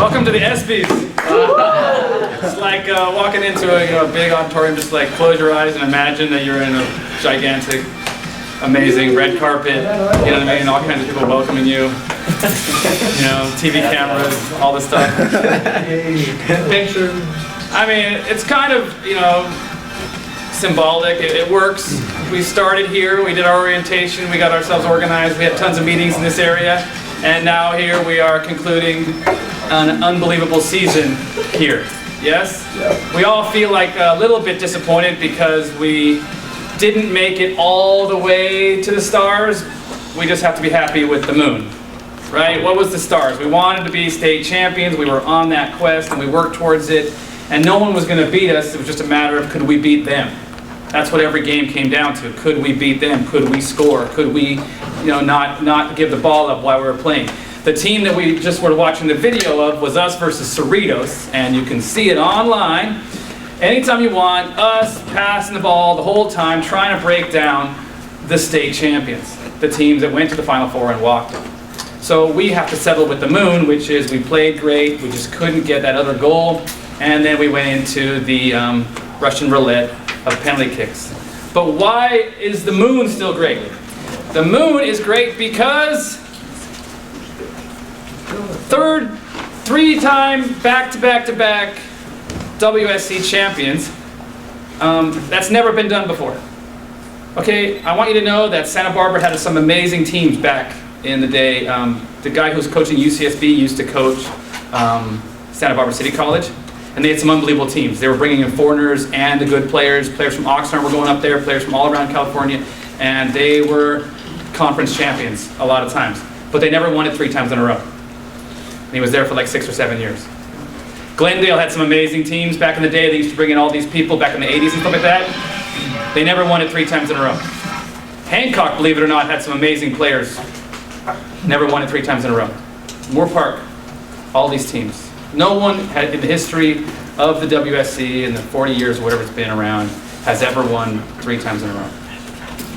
Welcome to the ESPYs. It's like walking into a big auditorium. Just like close your eyes and imagine that you're in a gigantic, amazing red carpet. You know what I mean? All kinds of people welcoming you. You know, TV cameras, all this stuff. Picture. I mean, it's kind of, you know, symbolic. It works. We started here. We did our orientation. We got ourselves organized. We had tons of meetings in this area. And now here we are concluding an unbelievable season here. Yes? Yeah. We all feel like a little bit disappointed because we didn't make it all the way to the stars. We just have to be happy with the moon. Right? What was the stars? We wanted to be state champions. We were on that quest and we worked towards it. And no one was going to beat us. It was just a matter of could we beat them. That's what every game came down to. Could we beat them? Could we score? Could we, you know, not give the ball up while we were playing? The team that we just were watching the video of was us versus Cerritos, and you can see it online. Anytime you want, us passing the ball the whole time, trying to break down the state champions, the teams that went to the Final Four and walked it. So we have to settle with the moon, which is we played great, we just couldn't get that other goal, and then we went into the Russian roulette of penalty kicks. But why is the moon still great? The moon is great because three-time back-to-back-to-back WSC champions. That's never been done before. Okay, I want you to know that Santa Barbara had some amazing teams back in the day. The guy who's coaching UCSB used to coach Santa Barbara City College. And they had some unbelievable teams. They were bringing in foreigners and the good players. Players from Oxnard were going up there, players from all around California. And they were conference champions a lot of times. But they never won it 3 times in a row. And he was there for like 6 or 7 years. Glendale had some amazing teams back in the day. They used to bring in all these people back in the 80s and stuff like that. They never won it 3 times in a row. Hancock, believe it or not, had some amazing players. Never won it 3 times in a row. Moore Park, all these teams. No one had, in the history of the WSC in the 40 years, whatever it's been around, has ever won 3 times in a row.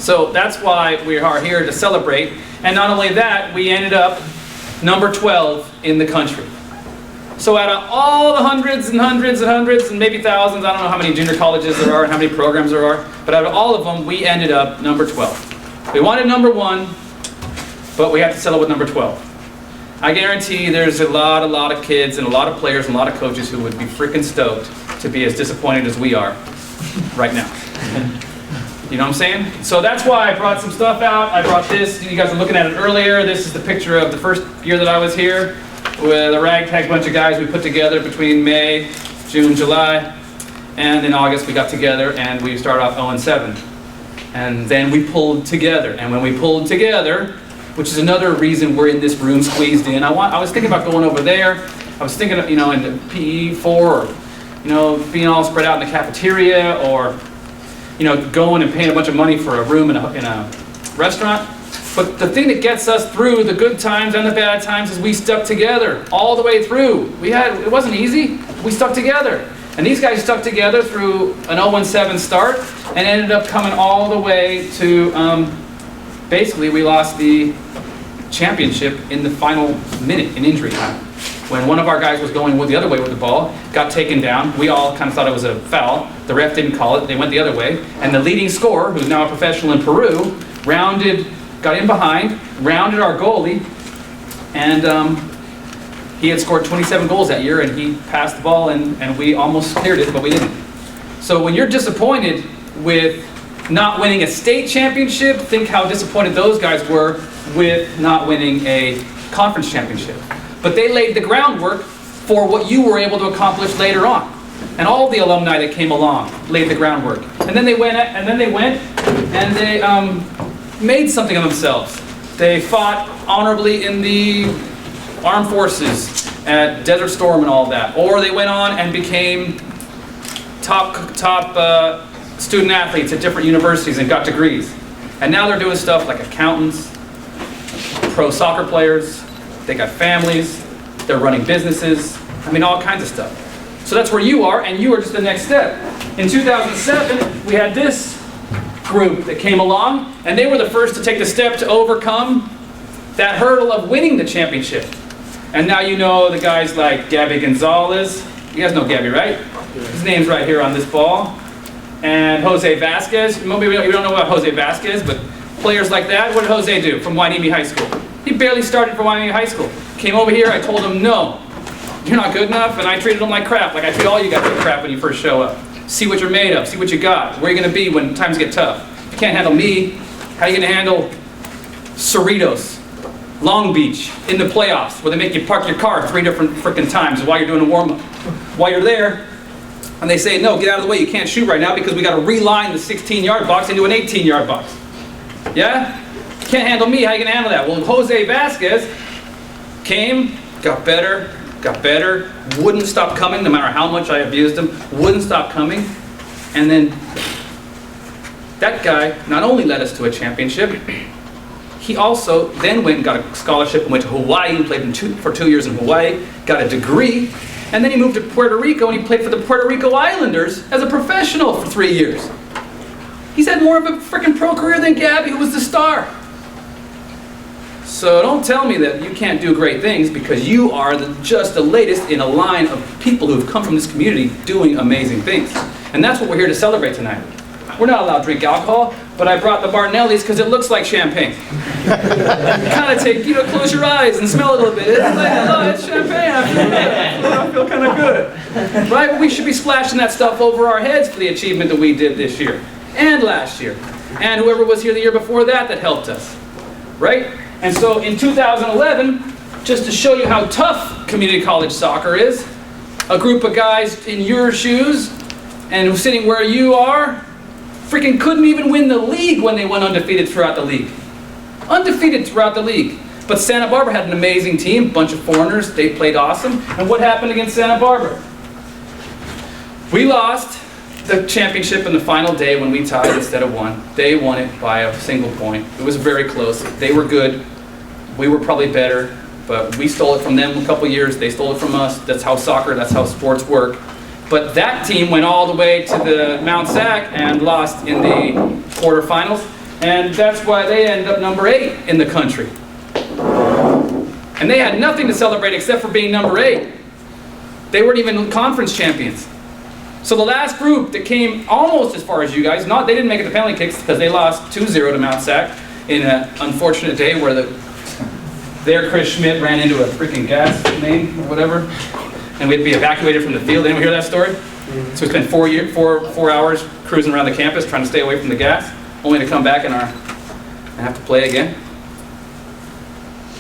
So that's why we are here to celebrate. And not only that, we ended up number 12 in the country. So out of all the hundreds and hundreds and hundreds and maybe thousands, I don't know how many junior colleges there are and how many programs there are, but out of all of them, we ended up number 12. We wanted number 1, but we have to settle with number 12. I guarantee there's a lot of kids and a lot of players and a lot of coaches who would be freaking stoked to be as disappointed as we are right now. You know what I'm saying? So that's why I brought some stuff out. I brought this. You guys were looking at it earlier. This is the picture of the first year that I was here with a ragtag bunch of guys we put together between May, June, July, and in August we got together and we started off 0-7. And then we pulled together. And when we pulled together, which is another reason we're in this room squeezed in. I was thinking about going over there. I was thinking of, you know, in the PE4 or, you know, being all spread out in the cafeteria or, you know, going and paying a bunch of money for a room in a restaurant. But the thing that gets us through the good times and the bad times is we stuck together all the way through. It wasn't easy. We stuck together. And these guys stuck together through an 0-7 start and ended up coming all the way to, basically we lost the championship in the final minute in injury time. When one of our guys was going the other way with the ball, got taken down. We all kind of thought it was a foul. The ref didn't call it. They went the other way. And the leading scorer, who's now a professional in Peru, got in behind, rounded our goalie, and he had scored 27 goals that year, and he passed the ball, and we almost cleared it, but we didn't. So when you're disappointed with not winning a state championship, think how disappointed those guys were with not winning a conference championship. But they laid the groundwork for what you were able to accomplish later on. And all the alumni that came along laid the groundwork. And then they went and they made something of themselves. They fought honorably in the armed forces at Desert Storm and all that. Or they went on and became top student athletes at different universities and got degrees. And now they're doing stuff like accountants, pro soccer players, they got families, they're running businesses, I mean all kinds of stuff. So that's where you are, and you are just the next step. In 2007, we had this group that came along, and they were the first to take the step to overcome that hurdle of winning the championship. And now you know the guys like Gabby Gonzalez. You guys know Gabby, right? His name's right here on this ball. And Jose Vasquez. Maybe you don't know about Jose Vasquez, but players like that. What did Jose do from Wainimi High School? He barely started from Wainimi High School. Came over here, I told him, no, you're not good enough, and I treated him like crap. Like I treat all you guys like crap when you first show up. See what you're made of, see what you got, where you're gonna be when times get tough. If you can't handle me, how are you gonna handle Cerritos, Long Beach, in the playoffs, where they make you park your car 3 different frickin' times while you're doing a warm-up. While you're there, and they say, no, get out of the way, you can't shoot right now because we gotta reline the 16-yard box into an 18-yard box. Yeah? Can't handle me, how are you gonna handle that? Well, Jose Vasquez came, got better, wouldn't stop coming no matter how much I abused him, wouldn't stop coming, and then that guy not only led us to a championship, he also then went and got a scholarship and went to Hawaii and played for 2 years in Hawaii, got a degree, and then he moved to Puerto Rico and he played for the Puerto Rico Islanders as a professional for 3 years. He's had more of a freaking pro career than Gabby, who was the star. So don't tell me that you can't do great things, because you are just the latest in a line of people who've come from this community doing amazing things. And that's what we're here to celebrate tonight. We're not allowed to drink alcohol, but I brought the Martinellis because it looks like champagne. Kind of take, close your eyes and smell it a little bit. It's like, oh, it's champagne. I feel kind of good. Right? We should be splashing that stuff over our heads for the achievement that we did this year and last year. And whoever was here the year before that helped us. Right? And so in 2011, just to show you how tough community college soccer is, a group of guys in your shoes and sitting where you are, freaking couldn't even win the league when they went undefeated throughout the league. Undefeated throughout the league. But Santa Barbara had an amazing team, bunch of foreigners, they played awesome. And what happened against Santa Barbara? We lost the championship in the final day when we tied instead of won. They won it by a single point. It was very close. They were good. We were probably better, but we stole it from them a couple years. They stole it from us. That's how soccer, that's how sports work. But that team went all the way to the Mount Sac and lost in the quarterfinals, and that's why they ended up number 8 in the country. And they had nothing to celebrate except for being number 8. They weren't even conference champions. So the last group that came almost as far as you guys, they didn't make it to penalty kicks because they lost 2-0 to Mount Sac in an unfortunate day where their Chris Schmidt ran into a freaking gas main or whatever, and we had to be evacuated from the field. Anyone hear that story? So we spent 4 hours cruising around the campus trying to stay away from the gas, only to come back and have to play again.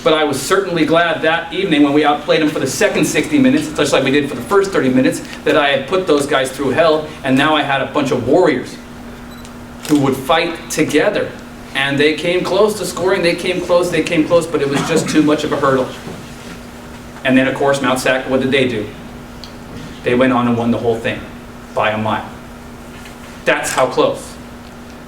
But I was certainly glad that evening when we outplayed them for the second 60 minutes, just like we did for the first 30 minutes, that I had put those guys through hell, and now I had a bunch of warriors who would fight together. And they came close to scoring, they came close, but it was just too much of a hurdle. And then of course Mount Sac, what did they do? They went on and won the whole thing by a mile. That's how close.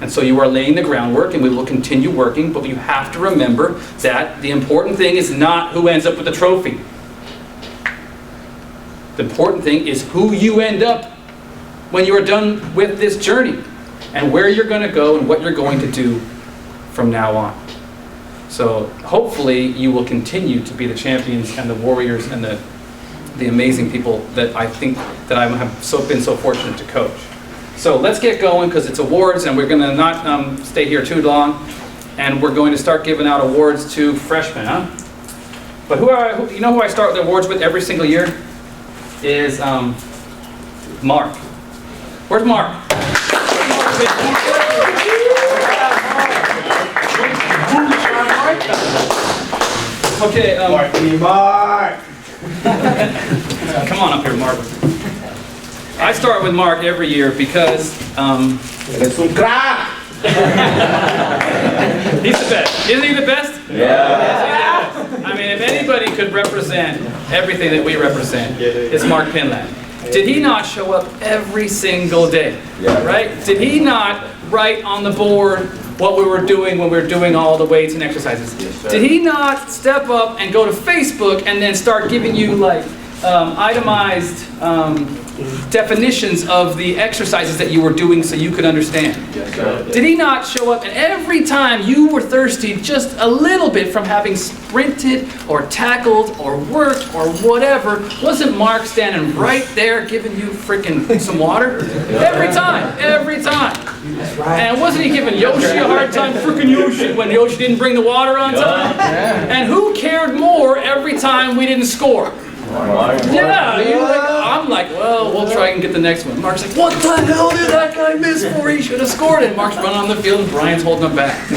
And so you are laying the groundwork, and we will continue working, but you have to remember that the important thing is not who ends up with the trophy. The important thing is who you end up when you are done with this journey, and where you're going to go and what you're going to do from now on. So hopefully you will continue to be the champions and the warriors and the amazing people that I think that I have been so fortunate to coach. So let's get going, because it's awards, and we're going to not stay here too long, and we're going to start giving out awards to freshmen, huh? But you know who I start the awards with every single year? Is Mark. Where's Mark? Okay, Mark. Come on up here, Mark. I start with Mark every year because Eres un crack. he's the best. Isn't he the best? Yeah. I mean, if anybody could represent everything that we represent, it's Mark Pinland. Did he not show up every single day? Yeah. Right? Did he not write on the board what we were doing when we were doing all the weights and exercises? Yes, sir. Did he not step up and go to Facebook and then start giving you like itemized definitions of the exercises that you were doing so you could understand? Yes, sir. Did he not show up? And every time you were thirsty just a little bit from having sprinted or tackled or worked or whatever, wasn't Mark standing right there giving you freaking some water? Every time, every time. That's right. And wasn't he giving Yoshi a hard time, freaking Yoshi, when Yoshi didn't bring the water on time? And who cared more every time we didn't score? Yeah, I'm like, well, we'll try and get the next one. Mark's like, what the hell did that guy miss for? He should have scored it. Mark's running on the field and Brian's holding him back.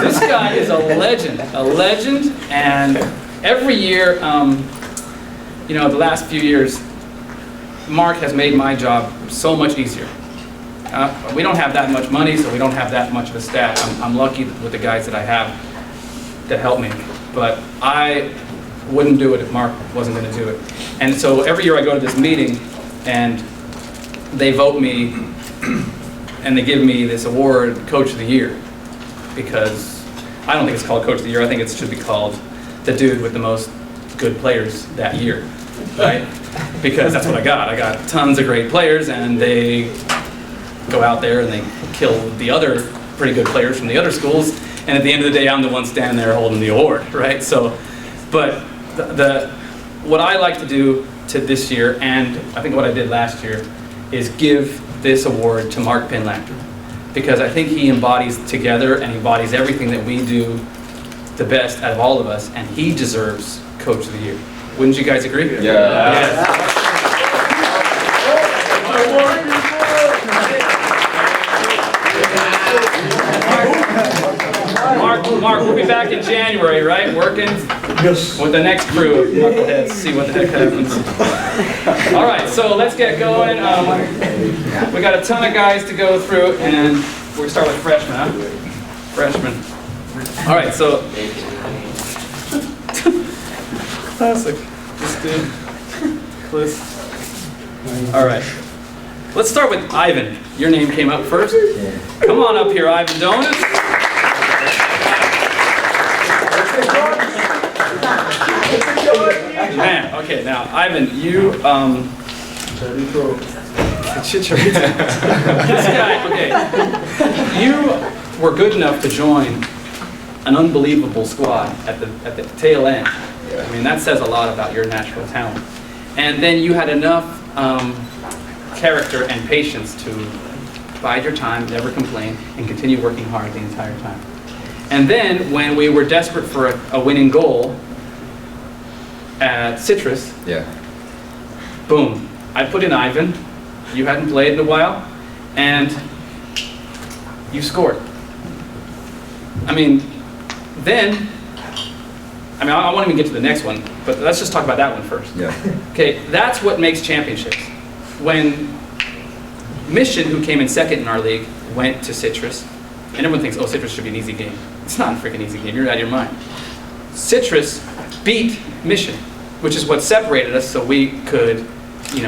This guy is a legend, and every year, you know, the last few years, Mark has made my job so much easier. We don't have that much money, so we don't have that much of a staff. I'm lucky with the guys that I have that help me, but I wouldn't do it if Mark wasn't going to do it. And so every year I go to this meeting and they vote me and they give me this award, Coach of the Year, because I don't think it's called Coach of the Year. I think it should be called the dude with the most good players that year, right? Because that's what I got. I got tons of great players and they go out there and they kill the other pretty good players from the other schools, and at the end of the day I'm the one standing there holding the award, right? So, but what I like to do to this year, and I think what I did last year, is give this award to Mark Pinlander, because I think he embodies together and he embodies everything that we do the best out of all of us, and he deserves Coach of the Year. Wouldn't you guys agree? Yeah. Mark, we'll be back in January, right? Working with the next crew of knuckleheads, see what the heck happens. All right, so let's get going. We got a ton of guys to go through, and we're going to start with freshmen, huh? Freshmen. All right, so... Classic. Just do this. All right. Let's start with Ivan. Your name came up first. Come on up here, Ivan Donuts. Man, okay, now Ivan, you this guy, okay, you were good enough to join an unbelievable squad at the tail end. I mean, that says a lot about your natural talent. And then you had enough character and patience to bide your time, never complain, and continue working hard the entire time. And then, when we were desperate for a winning goal at Citrus, boom, I put in Ivan. You hadn't played in a while, and you scored. I mean, then, I won't even get to the next one, but let's just talk about that one first. Okay, that's what makes championships. When Mission, who came in second in our league, went to Citrus, and everyone thinks, oh, Citrus should be an easy game. It's not a freaking easy game. You're out of your mind. Citrus beat Mission, which is what separated us, so we could,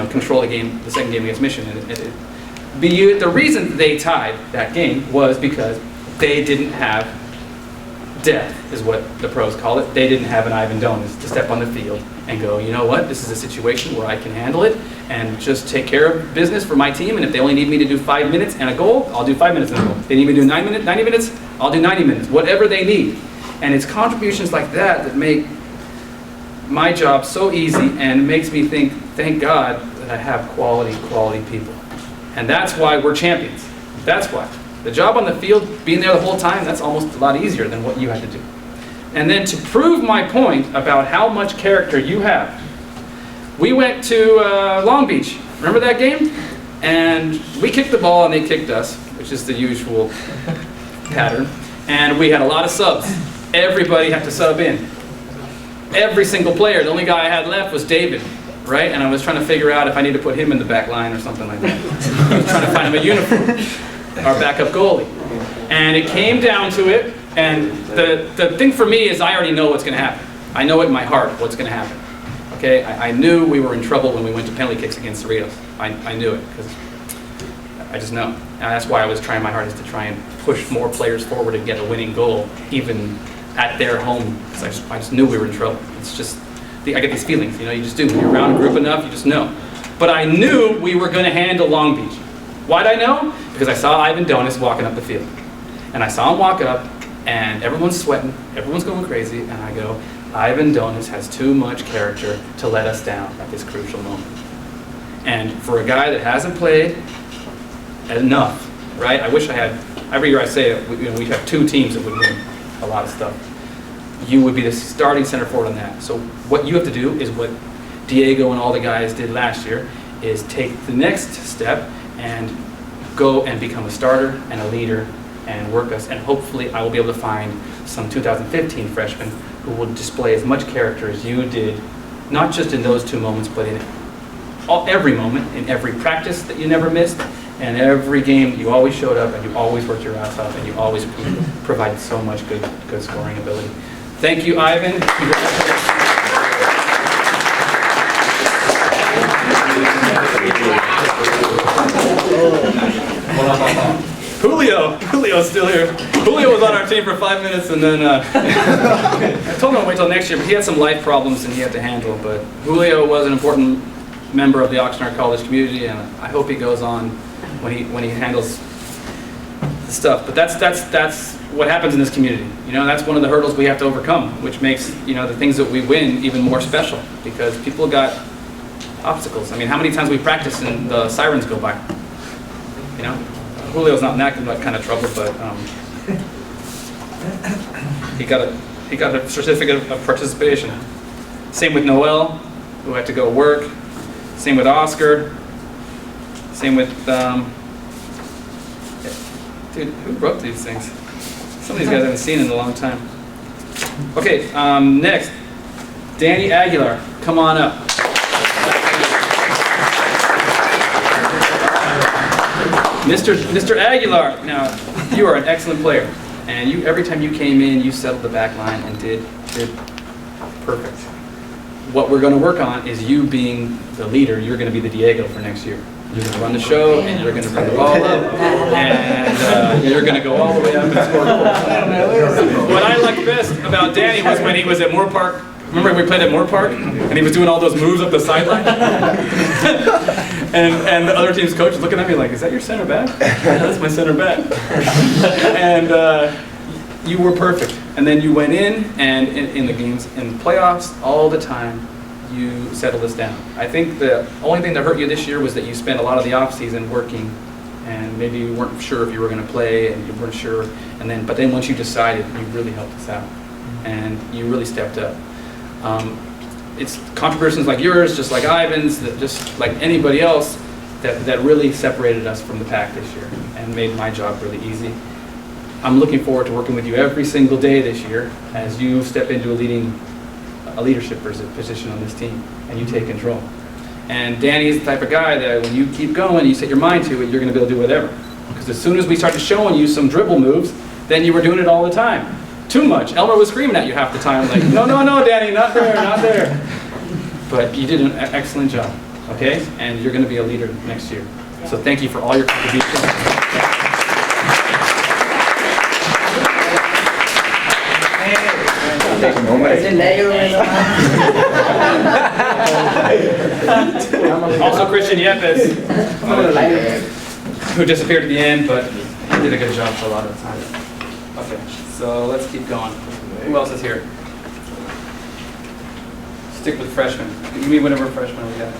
control the game, the second game against Mission. The reason they tied that game was because they didn't have depth, is what the pros call it. They didn't have an Ivan Donis to step on the field and go, you know what, this is a situation where I can handle it and just take care of business for my team, and if they only need me to do 5 minutes and a goal, I'll do 5 minutes and a goal. If they need me to do 90 minutes, I'll do 90 minutes, whatever they need. And it's contributions like that that make my job so easy and makes me think, thank God that I have quality people. And that's why we're champions. That's why. The job on the field, being there the whole time, that's almost a lot easier than what you had to do. And then to prove my point about how much character you have, we went to Long Beach. Remember that game? And we kicked the ball and they kicked us, which is the usual pattern. And we had a lot of subs. Everybody had to sub in. Every single player. The only guy I had left was David, right? And I was trying to figure out if I need to put him in the back line or something like that. I was trying to find him a uniform. Our backup goalie. And it came down to it, and the thing for me is I already know what's going to happen. I know it in my heart what's going to happen. Okay, I knew we were in trouble when we went to penalty kicks against Cerritos. I knew it, because I just know. And that's why I was trying my hardest to try and push more players forward and get a winning goal, even at their home, because I just knew we were in trouble. It's just I get these feelings, you just do. When you're around a group enough, you just know. But I knew we were going to handle Long Beach. Why'd I know? Because I saw Ivan Donis walking up the field. And I saw him walk up, and everyone's sweating, everyone's going crazy, and I go, Ivan Donis has too much character to let us down at this crucial moment. And for a guy that hasn't played enough, right? I wish I had, every year I say it, we have 2 teams that would win a lot of stuff. You would be the starting center forward on that. So what you have to do is what Diego and all the guys did last year, is take the next step and go and become a starter and a leader and work us. And hopefully I will be able to find some 2015 freshmen who will display as much character as you did, not just in those 2 moments, but in every moment, in every practice that you never missed, and every game you always showed up and you always worked your ass off and you always provided so much good scoring ability. Thank you, Ivan. Julio's still here. Julio was on our team for 5 minutes, and then I told him to wait till next year, but he had some life problems and he had to handle. But Julio was an important member of the Oxnard College community, and I hope he goes on when he handles the stuff. But that's what happens in this community. That's one of the hurdles we have to overcome, which makes the things that we win even more special, because people got obstacles. I mean, how many times we practice and the sirens go by? Julio's not in that kind of trouble, but he got a certificate of participation. Same with Noel, who had to go work. Same with Oscar. Same with dude, who wrote these things? Some of these guys I haven't seen in a long time. Okay, next, Danny Aguilar, come on up. Mr. Aguilar, now you are an excellent player, and every time you came in, you settled the back line and did perfect. What we're going to work on is you being the leader. You're going to be the Diego for next year. You're going to run the show, and you're going to bring the ball up, and you're going to go all the way up and score goals. What I liked best about Danny was when he was at Moore Park. Remember we played at Moore Park, and he was doing all those moves up the sideline? and the other team's coach is looking at me like, is that your center back? Yeah, that's my center back. And you were perfect. And then you went in, and in the games, in playoffs, all the time, you settled us down. I think the only thing that hurt you this year was that you spent a lot of the off season working, and maybe you weren't sure if you were going to play, and you weren't sure. But then once you decided, you really helped us out, and you really stepped up. It's contributions like yours, just like Ivan's, just like anybody else, that really separated us from the pack this year and made my job really easy. I'm looking forward to working with you every single day this year as you step into a leadership position on this team and you take control. And Danny's the type of guy that when you keep going, you set your mind to it, you're going to be able to do whatever. Because as soon as we started showing you some dribble moves, then you were doing it all the time. Too much. Elmer was screaming at you half the time, like, no, Danny, not there, not there. But you did an excellent job, okay? And you're going to be a leader next year. So thank you for all your contributions. Also Christian Yepes, who disappeared at the end, but he did a good job for a lot of the time. Okay, so let's keep going. Who else is here? Stick with freshmen. Give me whatever freshman we got.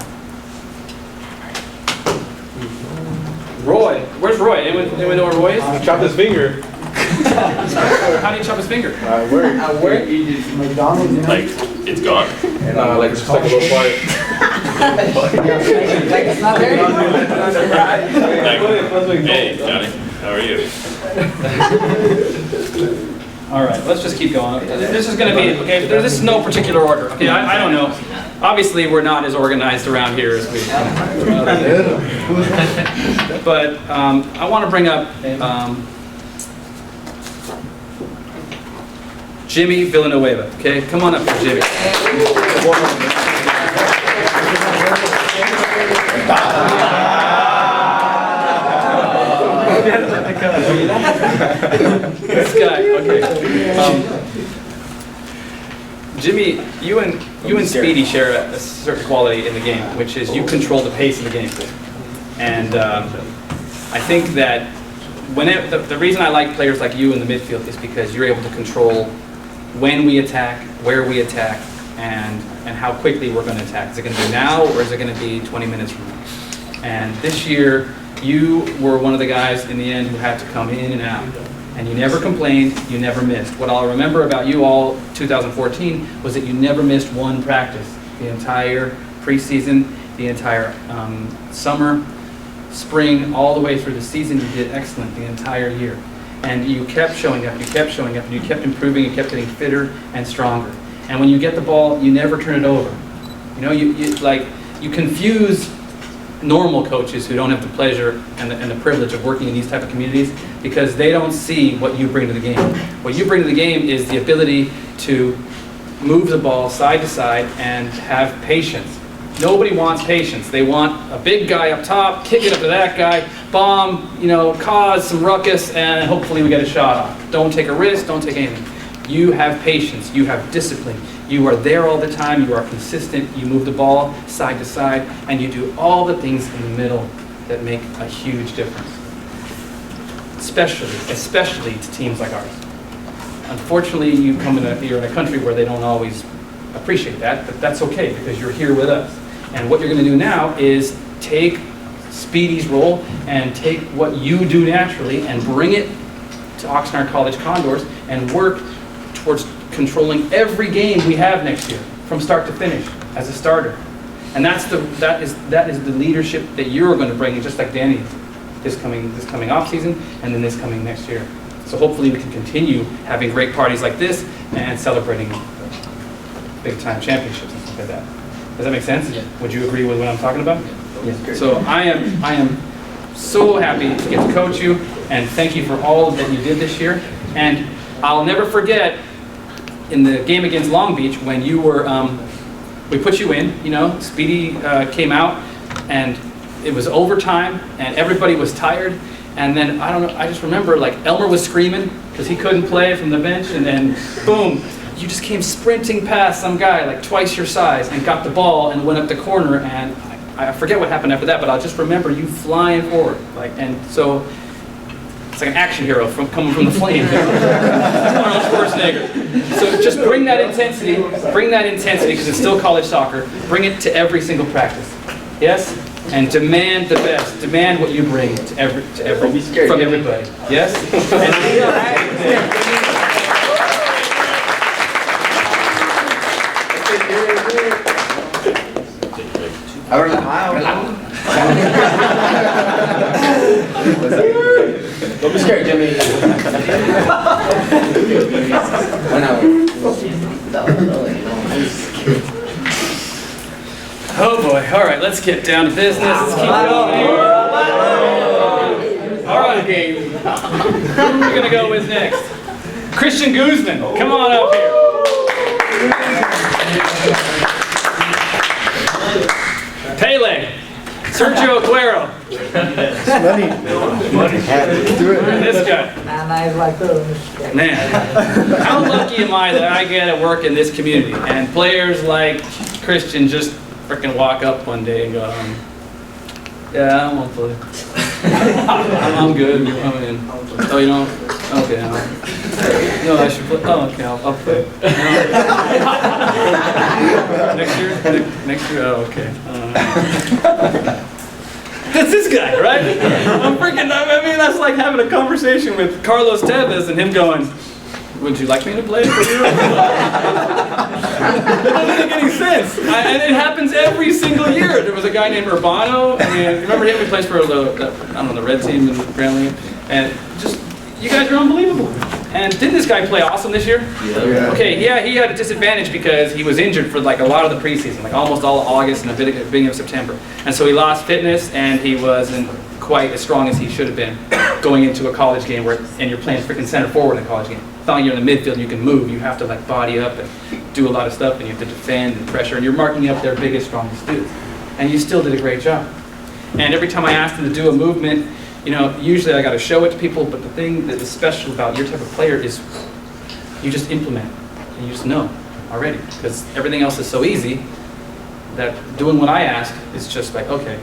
Roy. Where's Roy? Anyone know where Roy is? He chopped his finger. How do you chop his finger? Where? McDonald's, Like, it's gone. Like, it's just like a little quiet. like it's not there anymore. Hey, Johnny, how are you? All right, let's just keep going. This is going to be, okay, this is no particular order. Okay, I don't know. Obviously, we're not as organized around here as we but I want to bring up Jimmy Villanueva. Okay, come on up here, Jimmy. This guy, okay. Jimmy you and Speedy share a certain quality in the game, which is you control the pace of the game. And I think that the reason I like players like you in the midfield is because you're able to control when we attack, where we attack, and how quickly we're going to attack. Is it going to be now, or is it going to be 20 minutes from now? And this year, you were one of the guys in the end who had to come in and out. And you never complained, you never missed. What I'll remember about you all 2014 was that you never missed one practice. The entire preseason, the entire summer, spring, all the way through the season, you did excellent the entire year. And you kept showing up, and you kept improving, you kept getting fitter and stronger. And when you get the ball, you never turn it over. You know, you confuse normal coaches who don't have the pleasure and the privilege of working in these type of communities because they don't see what you bring to the game. What you bring to the game is the ability to move the ball side to side and have patience. Nobody wants patience. They want a big guy up top, kick it up to that guy, bomb, cause some ruckus, and hopefully we get a shot off. Don't take a risk, don't take anything. You have patience, you have discipline. You are there all the time, you are consistent, you move the ball side to side, and you do all the things in the middle that make a huge difference. Especially to teams like ours. Unfortunately, you're in a country where they don't always appreciate that, but that's okay because you're here with us. And what you're going to do now is take Speedy's role and take what you do naturally and bring it to Oxnard College Condors and work towards controlling every game we have next year from start to finish as a starter. And that is the leadership that you're going to bring, just like Danny this coming off season and then this coming next year. So hopefully we can continue having great parties like this and celebrating big time championships and stuff like that. Does that make sense? Yeah. Would you agree with what I'm talking about? Yeah. So I am so happy to get to coach you, and thank you for all that you did this year. And I'll never forget in the game against Long Beach when you were, we put you in, Speedy came out and it was overtime and everybody was tired. And then, I don't know, I just remember like Elmer was screaming because he couldn't play from the bench, and then boom, you just came sprinting past some guy like twice your size and got the ball and went up the corner, and I forget what happened after that, but I'll just remember you flying forward. And so it's like an action hero coming from the flames. Arnold Schwarzenegger. So just bring that intensity because it's still college soccer. Bring it to every single practice. Yes? And demand the best. Demand what you bring to from everybody. Yes? Don't be scared, Jimmy. Oh boy, all right, let's get down to business. Let's keep going here. All right, who are we going to go with next? Christian Guzman, come on up here. Pele, Sergio Aguero. This guy. And I like those. Man, how lucky am I that I get to work in this community and players like Christian just freaking walk up one day and go, yeah, I don't want to play. I'm good. I'm in. Oh, you don't? Okay. No, I should play. Oh, okay. I'll play. Next year. Oh, okay. That's this guy, right? I mean, that's like having a conversation with Carlos Tevez and him going, would you like me to play for you? That doesn't make any sense. And it happens every single year. There was a guy named Urbano. I mean, remember him? He plays for the red team in Grand League. And just, you guys are unbelievable. And didn't this guy play awesome this year? Yeah. Okay, yeah, he had a disadvantage because he was injured for like a lot of the preseason, like almost all of August and a bit of the beginning of September. And so he lost fitness and he wasn't quite as strong as he should have been going into a college game and you're playing freaking center forward in a college game. It's not like you're in the midfield and you can move. You have to like body up and do a lot of stuff and you have to defend and pressure and you're marking up their biggest, strongest dudes. And you still did a great job. And every time I asked him to do a movement, usually I got to show it to people, but the thing that is special about your type of player is you just implement and you just know. already, because everything else is so easy that doing what I ask is just like, okay,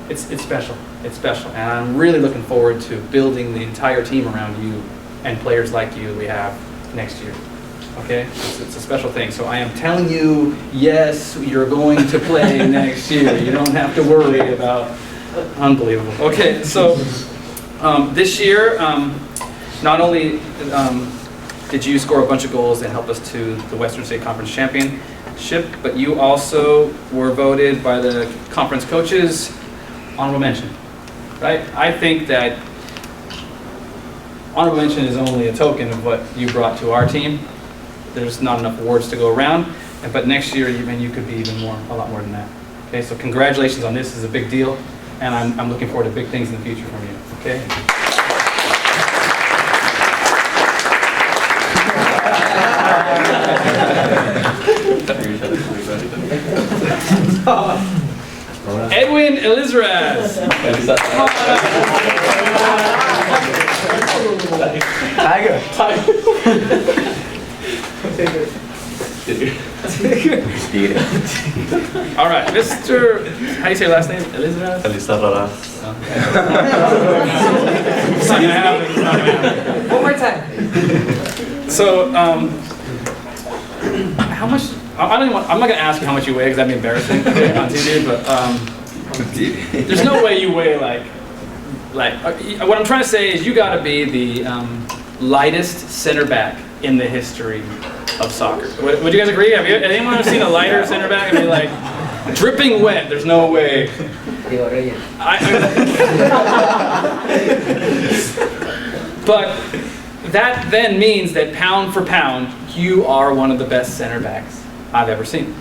it's special. It's special. And I'm really looking forward to building the entire team around you and players like you we have next year. Okay? It's a special thing. So I am telling you, yes, you're going to play next year. You don't have to worry about, unbelievable. Okay, so this year, not only did you score a bunch of goals and help us to the Western State Conference Championship, but you also were voted by the conference coaches honorable mention, right? I think that honorable mention is only a token of what you brought to our team. There's not enough awards to go around, but next year you could be even more, a lot more than that. Okay, so congratulations on this. This is a big deal, and I'm looking forward to big things in the future from you. Okay. Edwin Elizraz. Tiger. All right, Mr. How do you say your last name? Elizraz? Elizraz. It's not gonna happen. It's not gonna happen. One more time. So, how much? I don't even I'm not gonna ask you how much you weigh because that'd be embarrassing on TV. But there's no way you weigh like. What I'm trying to say is you got to be the lightest center back in the history of soccer. Would you guys agree? Have anyone ever seen a lighter center back and be like dripping wet? There's no way. But that then means that pound for pound, you are one of the best center backs I've ever seen.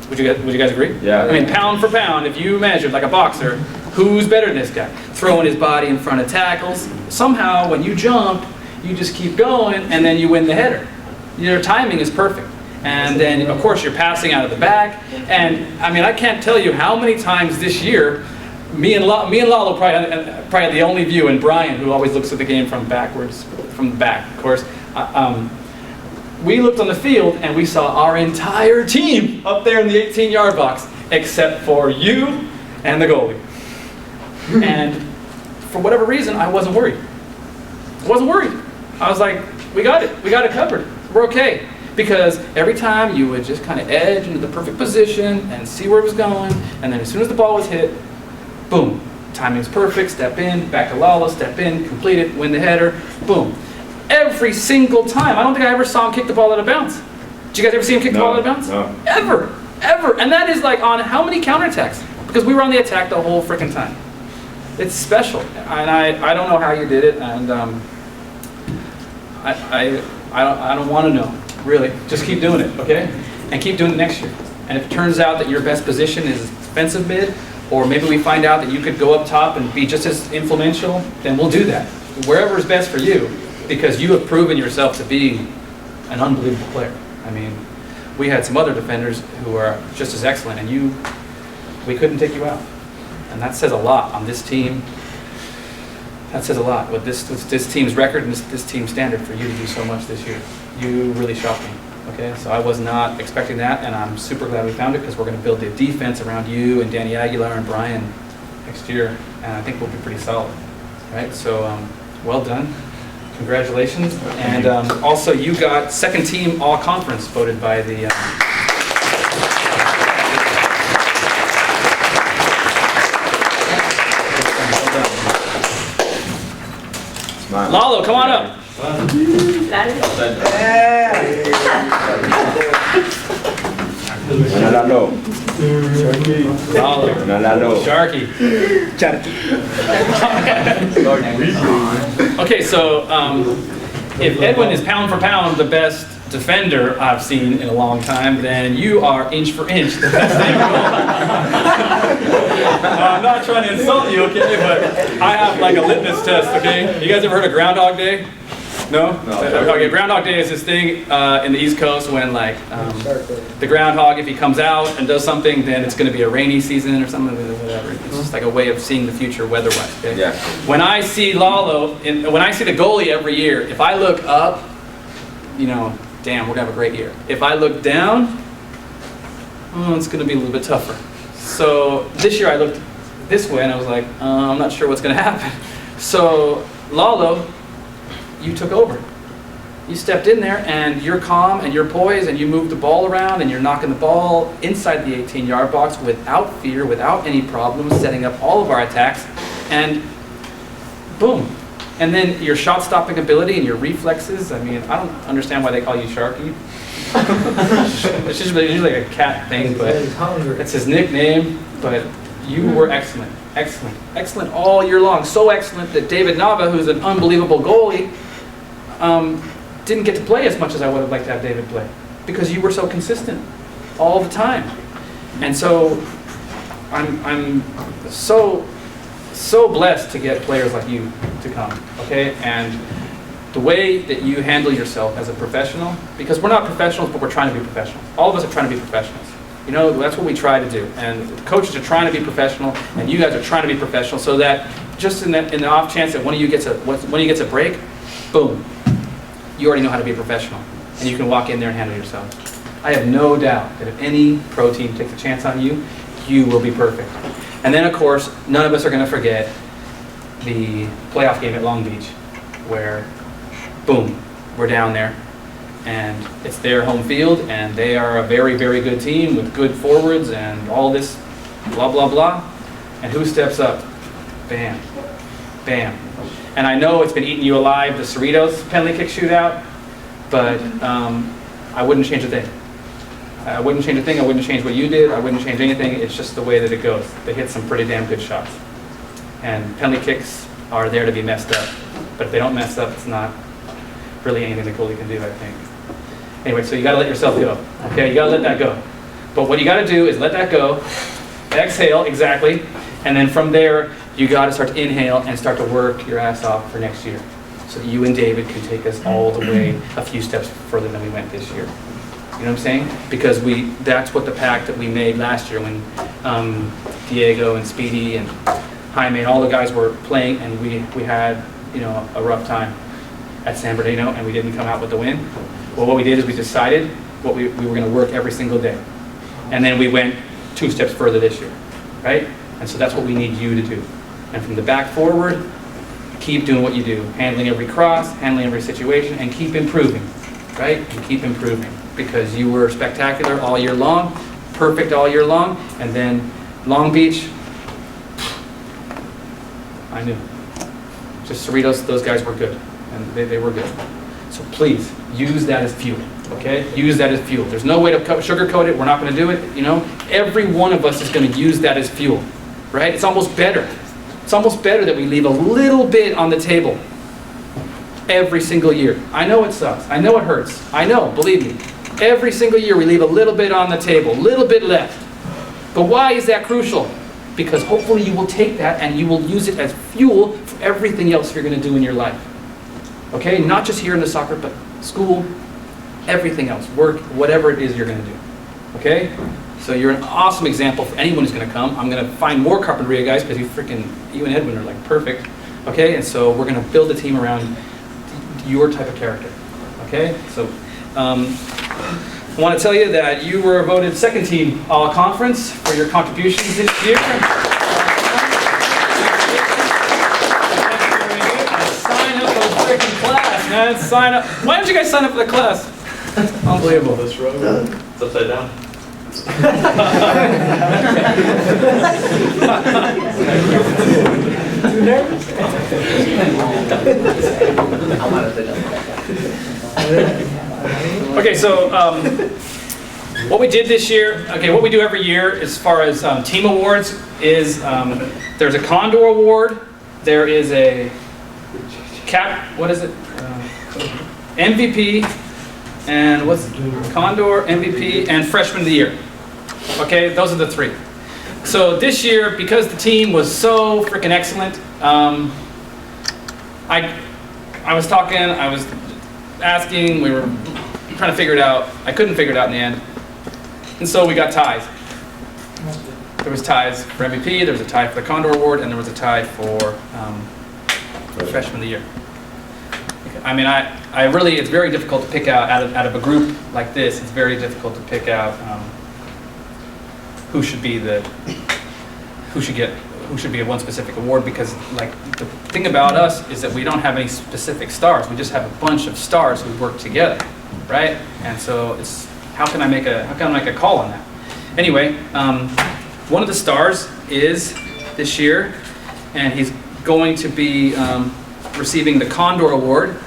Would you guys agree? Yeah. I mean, pound for pound, if you measured like a boxer, who's better than this guy? Throwing his body in front of tackles. Somehow, when you jump, you just keep going, and then you win the header. Your timing is perfect. And then, of course, you're passing out of the back. And, I mean, I can't tell you how many times this year, me and Lalo probably had the only view, and Brian, who always looks at the game from the back, of course. We looked on the field, and we saw our entire team up there in the 18-yard box, except for you and the goalie. And for whatever reason, I wasn't worried. I wasn't worried. I was like, we got it. We got it covered. We're okay. Because every time you would just kind of edge into the perfect position and see where it was going, and then as soon as the ball was hit, boom. Timing's perfect, step in, back to Lalo, step in, complete it, win the header, boom. Every single time. I don't think I ever saw him kick the ball out of bounds. Did you guys ever see him kick the ball out of bounds? No. Ever. And that is like on how many counterattacks? Because we were on the attack the whole freaking time. It's special, and I don't know how you did it, and I don't want to know, really. Just keep doing it, okay? And keep doing it next year. And if it turns out that your best position is defensive mid, or maybe we find out that you could go up top and be just as influential, then we'll do that. Wherever is best for you, because you have proven yourself to be an unbelievable player. I mean, we had some other defenders who are just as excellent, and we couldn't take you out. And that says a lot on this team. That says a lot with this team's record and this team's standard for you to do so much this year. You really shocked me. Okay, so I was not expecting that, and I'm super glad we found it because we're going to build the defense around you and Danny Aguilar and Brian next year, and I think we'll be pretty solid. Right? So, well done. Congratulations. And also, you got second team all conference voted by the. Lalo, come on up. Manalo. Lalo. Manalo. Sharky. Okay, so if Edwin is pound for pound the best defender I've seen in a long time, then you are inch for inch the best in goal. I'm not trying to insult you, okay, but I have like a litmus test, okay? You guys ever heard of Groundhog Day? No? Okay, Groundhog Day is this thing in the East Coast when like the groundhog, if he comes out and does something, then it's going to be a rainy season or something, whatever. It's just like a way of seeing the future weather-wise. Okay? Yeah. When I see Lalo, when I see the goalie every year, if I look up, you know, damn, we're gonna have a great year. If I look down, oh, it's gonna be a little bit tougher. So this year I looked this way and I was like, I'm not sure what's gonna happen. So Lalo, you took over. You stepped in there and you're calm and you're poised and you move the ball around and you're knocking the ball inside the 18-yard box without fear, without any problems, setting up all of our attacks, and boom. And then your shot stopping ability and your reflexes, I mean, I don't understand why they call you Sharky. It's just usually like a cat thing, but He's hungry. it's his nickname. But you were excellent, excellent, excellent all year long. So excellent that David Nava, who's an unbelievable goalie, didn't get to play as much as I would have liked to have David play, because you were so consistent all the time. And so I'm so blessed to get players like you to come, okay? And the way that you handle yourself as a professional, because we're not professionals, but we're trying to be professionals. All of us are trying to be professionals. You know, that's what we try to do. And the coaches are trying to be professional, and you guys are trying to be professional, so that just in the off chance that one of you gets a break, boom, you already know how to be a professional, and you can walk in there and handle yourself. I have no doubt that if any pro team takes a chance on you, you will be perfect. And then, of course, none of us are going to forget the playoff game at Long Beach, where, boom, we're down there, and it's their home field, and they are a very, very good team with good forwards and all this blah, blah, blah. And who steps up? Bam. Bam. And I know it's been eating you alive, the Cerritos penalty kick shootout, but I wouldn't change a thing. I wouldn't change a thing. I wouldn't change what you did. I wouldn't change anything. It's just the way that it goes. They hit some pretty damn good shots. And penalty kicks are there to be messed up. But if they don't mess up, it's not really anything the goalie can do, I think. Anyway, so you got to let yourself go. Okay, you got to let that go. But what you got to do is let that go, exhale, exactly, and then from there, you got to start to inhale and start to work your ass off for next year, so that you and David can take us all the way a few steps further than we went this year. You know what I'm saying? Because that's what the pact that we made last year when Diego and Speedy and Jaime and all the guys were playing, and we had, you know, a rough time at San Bernardino and we didn't come out with the win. Well, what we did is we decided what we were going to work every single day. And then we went 2 steps further this year, right? And so that's what we need you to do. And from the back forward, keep doing what you do. Handling every cross, handling every situation, and keep improving, right? And keep improving. Because you were spectacular all year long, perfect all year long, and then Long Beach, I knew. Just Cerritos, those guys were good, and they were good. So please, use that as fuel, okay? Use that as fuel. There's no way to sugarcoat it. We're not going to do it, you know? Every one of us is going to use that as fuel, right? It's almost better. It's almost better that we leave a little bit on the table every single year. I know it sucks. I know it hurts. I know, believe me. Every single year we leave a little bit on the table, a little bit left. But why is that crucial? Because hopefully you will take that and you will use it as fuel for everything else you're going to do in your life. Okay? Not just here in the soccer, but school, everything else, work, whatever it is you're going to do. Okay? So you're an awesome example for anyone who's going to come. I'm going to find more Carpinteria guys because you and Edwin are like perfect. Okay? And so we're going to build a team around your type of character. Okay? So I want to tell you that you were voted second team all-conference for your contributions this year. Sign up for the freaking class, man. Sign up. Why didn't you guys sign up for the class? Unbelievable. This road, it's upside down. Too nervous? Okay, so what we did this year, what we do every year as far as team awards is there's a Condor Award, there is a MVP, and what's Condor, MVP, and Freshman of the Year. Okay, those are the 3. So this year, because the team was so freaking excellent, I was talking, I was asking, we were trying to figure it out. I couldn't figure it out in the end. And so we got ties. There was ties for MVP, there was a tie for the Condor Award, and there was a tie for Freshman of the Year. Okay. I mean, I really, it's very difficult to pick out of a group like this, it's very difficult to pick out who should be a one specific award, because like the thing about us is that we don't have any specific stars. We just have a bunch of stars who work together, right? And so it's, how can I make a call on that? Anyway, one of the stars is this year, and he's going to be receiving the Condor Award.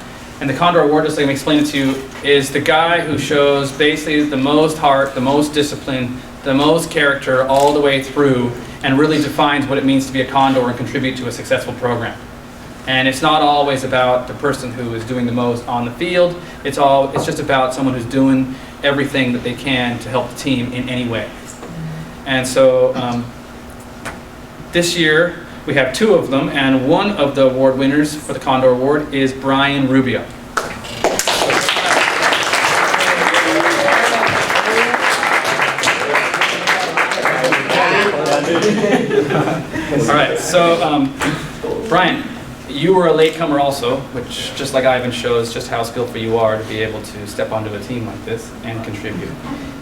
And the Condor Award, just like I explained it to you, is the guy who shows basically the most heart, the most discipline, the most character all the way through, and really defines what it means to be a Condor and contribute to a successful program. And it's not always about the person who is doing the most on the field. It's just about someone who's doing everything that they can to help the team in any way. And so this year we have two of them, and one of the award winners for the Condor Award is Brian Rubio. All right, so Brian, you were a latecomer also, which just like Ivan shows just how skillful you are to be able to step onto a team like this and contribute.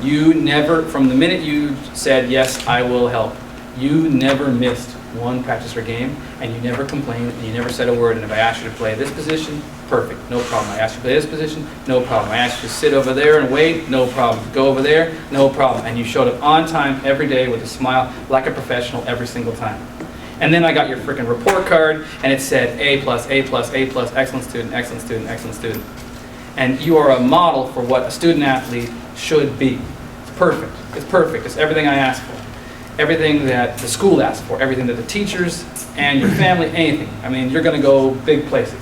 You never, from the minute you said, yes, I will help, you never missed one practice or game, and you never complained, and you never said a word. And if I asked you to play this position, perfect, no problem. I asked you to play this position, no problem. I asked you to sit over there and wait, no problem. Go over there, no problem. And you showed up on time every day with a smile, like a professional every single time. And then I got your freaking report card, and it said A+, A+, A+, excellent student, excellent student, excellent student. And you are a model for what a student athlete should be. It's perfect. It's perfect. It's everything I asked for. Everything that the school asked for, everything that the teachers and your family, anything. I mean, you're going to go big places.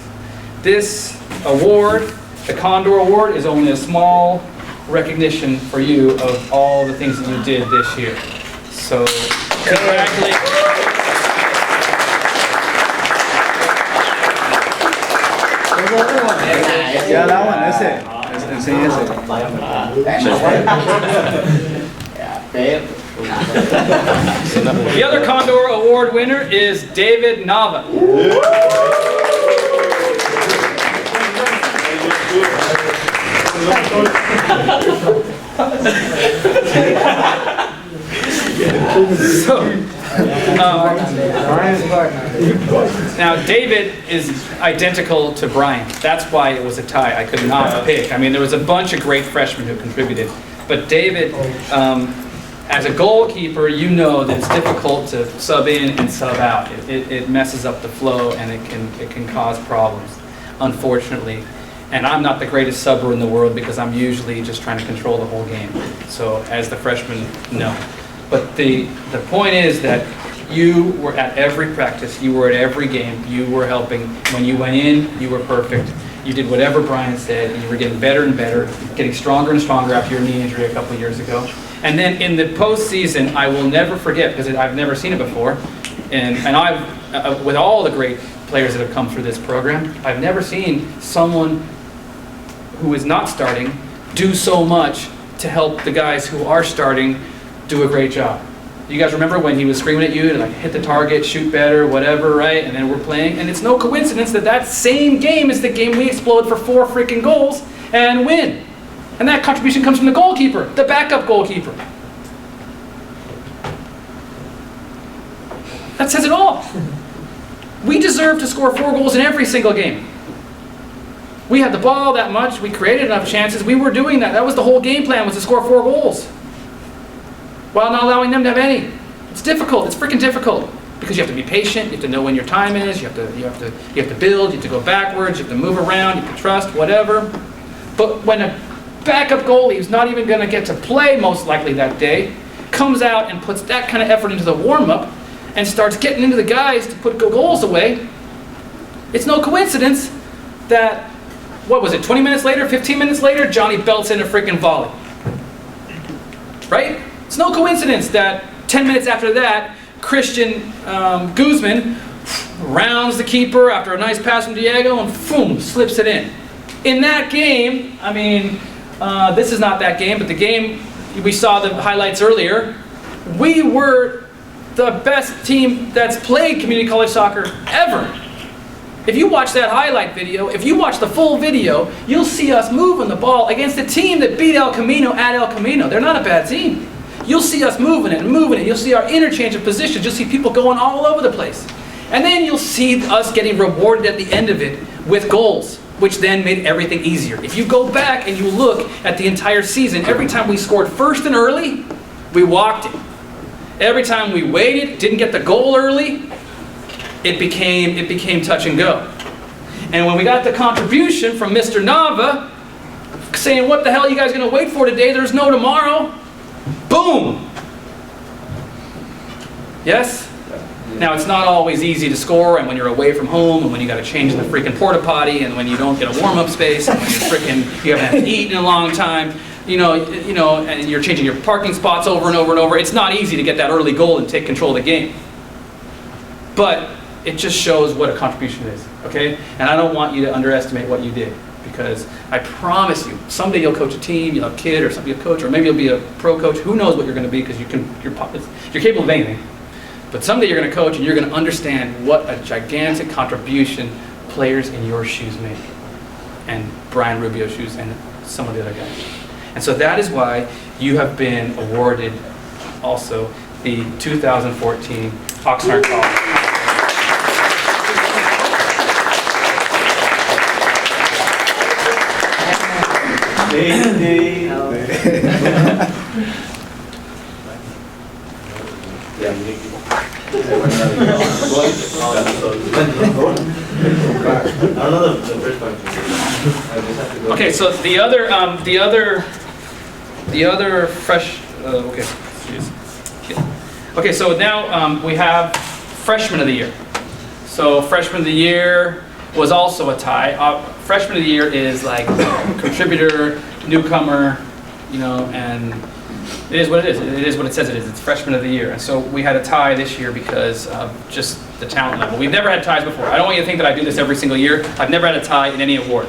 This award, the Condor Award, is only a small recognition for you of all the things that you did this year. So, congratulations. Yeah, that one, that's it. That's it. The other Condor Award winner is David Nava. Now David is identical to Brian. That's why it was a tie. I could not pick. I mean, there was a bunch of great freshmen who contributed, but David, as a goalkeeper, you know that it's difficult to sub in and sub out. It messes up the flow, and it can cause problems, unfortunately. And I'm not the greatest subber in the world because I'm usually just trying to control the whole game. So as the freshmen know. But the point is that you were at every practice, you were at every game, you were helping. When you went in, you were perfect. You did whatever Brian said, and you were getting better and better, getting stronger and stronger after your knee injury a couple of years ago. And then in the postseason, I will never forget, because I've never seen it before, and I've, with all the great players that have come through this program, I've never seen someone who is not starting do so much to help the guys who are starting do a great job. You guys remember when he was screaming at you to like hit the target, shoot better, whatever, right? And then we're playing, and it's no coincidence that that same game is the game we explode for 4 freaking goals and win. And that contribution comes from the goalkeeper, the backup goalkeeper. That says it all. We deserve to score 4 goals in every single game. We had the ball that much, we created enough chances, we were doing that. That was the whole game plan, was to score 4 goals. While not allowing them to have any. It's difficult, it's freaking difficult. Because you have to be patient, you have to know when your time is, you have to build, you have to go backwards, you have to move around, you have to trust, whatever. But when a backup goalie who's not even going to get to play most likely that day comes out and puts that kind of effort into the warm-up and starts getting into the guys to put goals away, it's no coincidence that, what was it, 20 minutes later, 15 minutes later, Johnny belts in a freaking volley. Right? It's no coincidence that 10 minutes after that, Christian Guzman rounds the keeper after a nice pass from Diego and boom, slips it in. In that game, I mean, this is not that game, but the game, we saw the highlights earlier, we were the best team that's played community college soccer ever. If you watch that highlight video, if you watch the full video, you'll see us moving the ball against a team that beat El Camino at El Camino. They're not a bad team. You'll see us moving it and moving it. You'll see our interchange of positions. You'll see people going all over the place. And then you'll see us getting rewarded at the end of it with goals, which then made everything easier. If you go back and you look at the entire season, every time we scored first and early, we walked it. Every time we waited, didn't get the goal early, it became touch and go. And when we got the contribution from Mr. Nava saying, what the hell are you guys going to wait for today? There's no tomorrow. Boom! Yes? Now, it's not always easy to score, and when you're away from home, and when you got to change the freaking porta potty, and when you don't get a warm-up space, and when you haven't eaten in a long time, you know, and you're changing your parking spots over and over and over. It's not easy to get that early goal and take control of the game. But it just shows what a contribution is, okay? And I don't want you to underestimate what you did, because I promise you, someday you'll coach a team, you'll have a kid, or something you'll coach, or maybe you'll be a pro coach. Who knows what you're going to be, because you're capable of anything. But someday you're going to coach, and you're going to understand what a gigantic contribution players in your shoes make, and Brian Rubio's shoes, and some of the other guys. And so that is why you have been awarded also the 2014 Oxnard College. Okay, so the other fresh. Okay, jeez. Okay, so now we have freshman of the year. So freshman of the year was also a tie. Freshman of the year is like contributor, newcomer, you know, and it is what it is. It is what it says it is. It's freshman of the year. And so we had a tie this year because of just the talent level. We've never had ties before. I don't want you to think that I do this every single year. I've never had a tie in any award.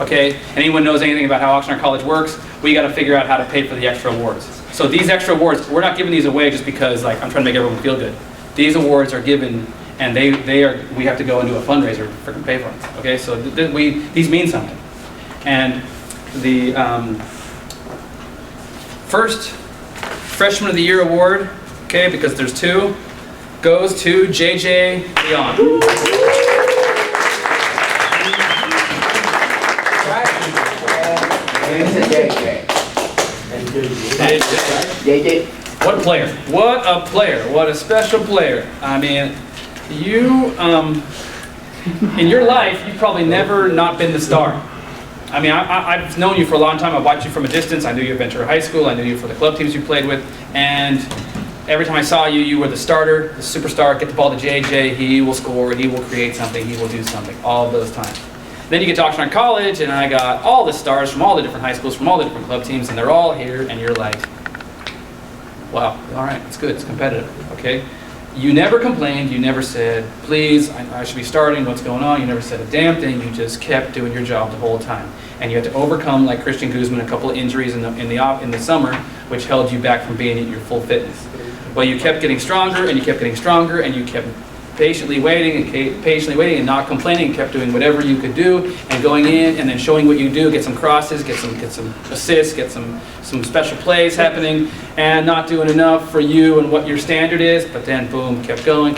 Okay? Anyone knows anything about how Oxnard College works, we got to figure out how to pay for the extra awards. So these extra awards, we're not giving these away just because like I'm trying to make everyone feel good. These awards are given, and we have to go and do a fundraiser to freaking pay for them. Okay? So these mean something. And the first Freshman of the Year award, okay, because there's two, goes to JJ Leon. JJ. What a player. What a player. What a special player. I mean, you, in your life, you've probably never not been the star. I mean, I've known you for a long time. I've watched you from a distance. I knew you at Ventura High School. I knew you for the club teams you played with. And every time I saw you, you were the starter, the superstar. Get the ball to JJ. He will score. He will create something. He will do something. All of those times. Then you get to Oxnard College, and I got all the stars from all the different high schools, from all the different club teams, and they're all here, and you're like, wow, all right, it's good. It's competitive, okay? You never complained. You never said, please, I should be starting. What's going on? You never said a damn thing. You just kept doing your job the whole time. And you had to overcome, like Christian Guzman, a couple of injuries in the summer, which held you back from being at your full fitness. Well, you kept getting stronger, and you kept getting stronger, and you kept patiently waiting and not complaining, and kept doing whatever you could do, and going in and then showing what you do, get some crosses, get some assists, get some special plays happening, and not doing enough for you and what your standard is, but then boom, kept going,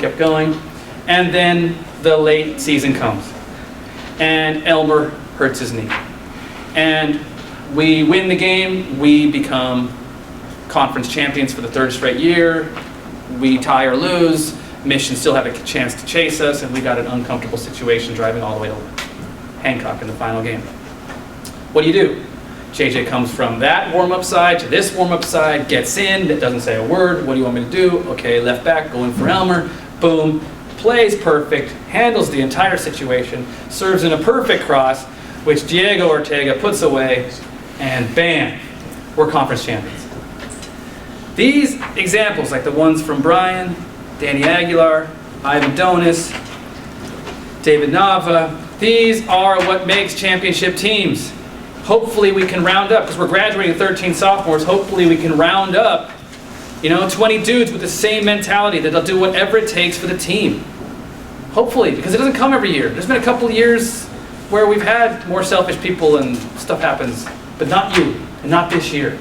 and then the late season comes, and Elmer hurts his knee, and we win the game. We become conference champions for the third straight year. We tie or lose. Mission still have a chance to chase us, and we got an uncomfortable situation driving all the way to Hancock in the final game. What do? JJ comes from that warm-up side to this warm-up side, gets in, that doesn't say a word. What do you want me to do? Okay, left back, going for Elmer. Boom, plays perfect, handles the entire situation, serves in a perfect cross, which Diego Ortega puts away, and bam, we're conference champions. These examples, like the ones from Brian, Danny Aguilar, Ivan Donis, David Nava, these are what makes championship teams. Hopefully we can round up, because we're graduating 13 sophomores, hopefully we can round up, 20 dudes with the same mentality that they'll do whatever it takes for the team. Hopefully, because it doesn't come every year. There's been a couple of years where we've had more selfish people and stuff happens, but not you, and not this year.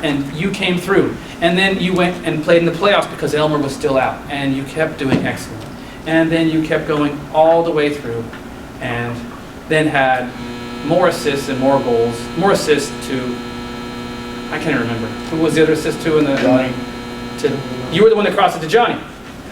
And you came through. And then you went and played in the playoffs because Elmer was still out. And you kept doing excellent. And then you kept going all the way through. And then had more assists and more goals. More assists to, I can't remember. Who was the other assist to in the... Johnny. You were the one that crossed it to Johnny.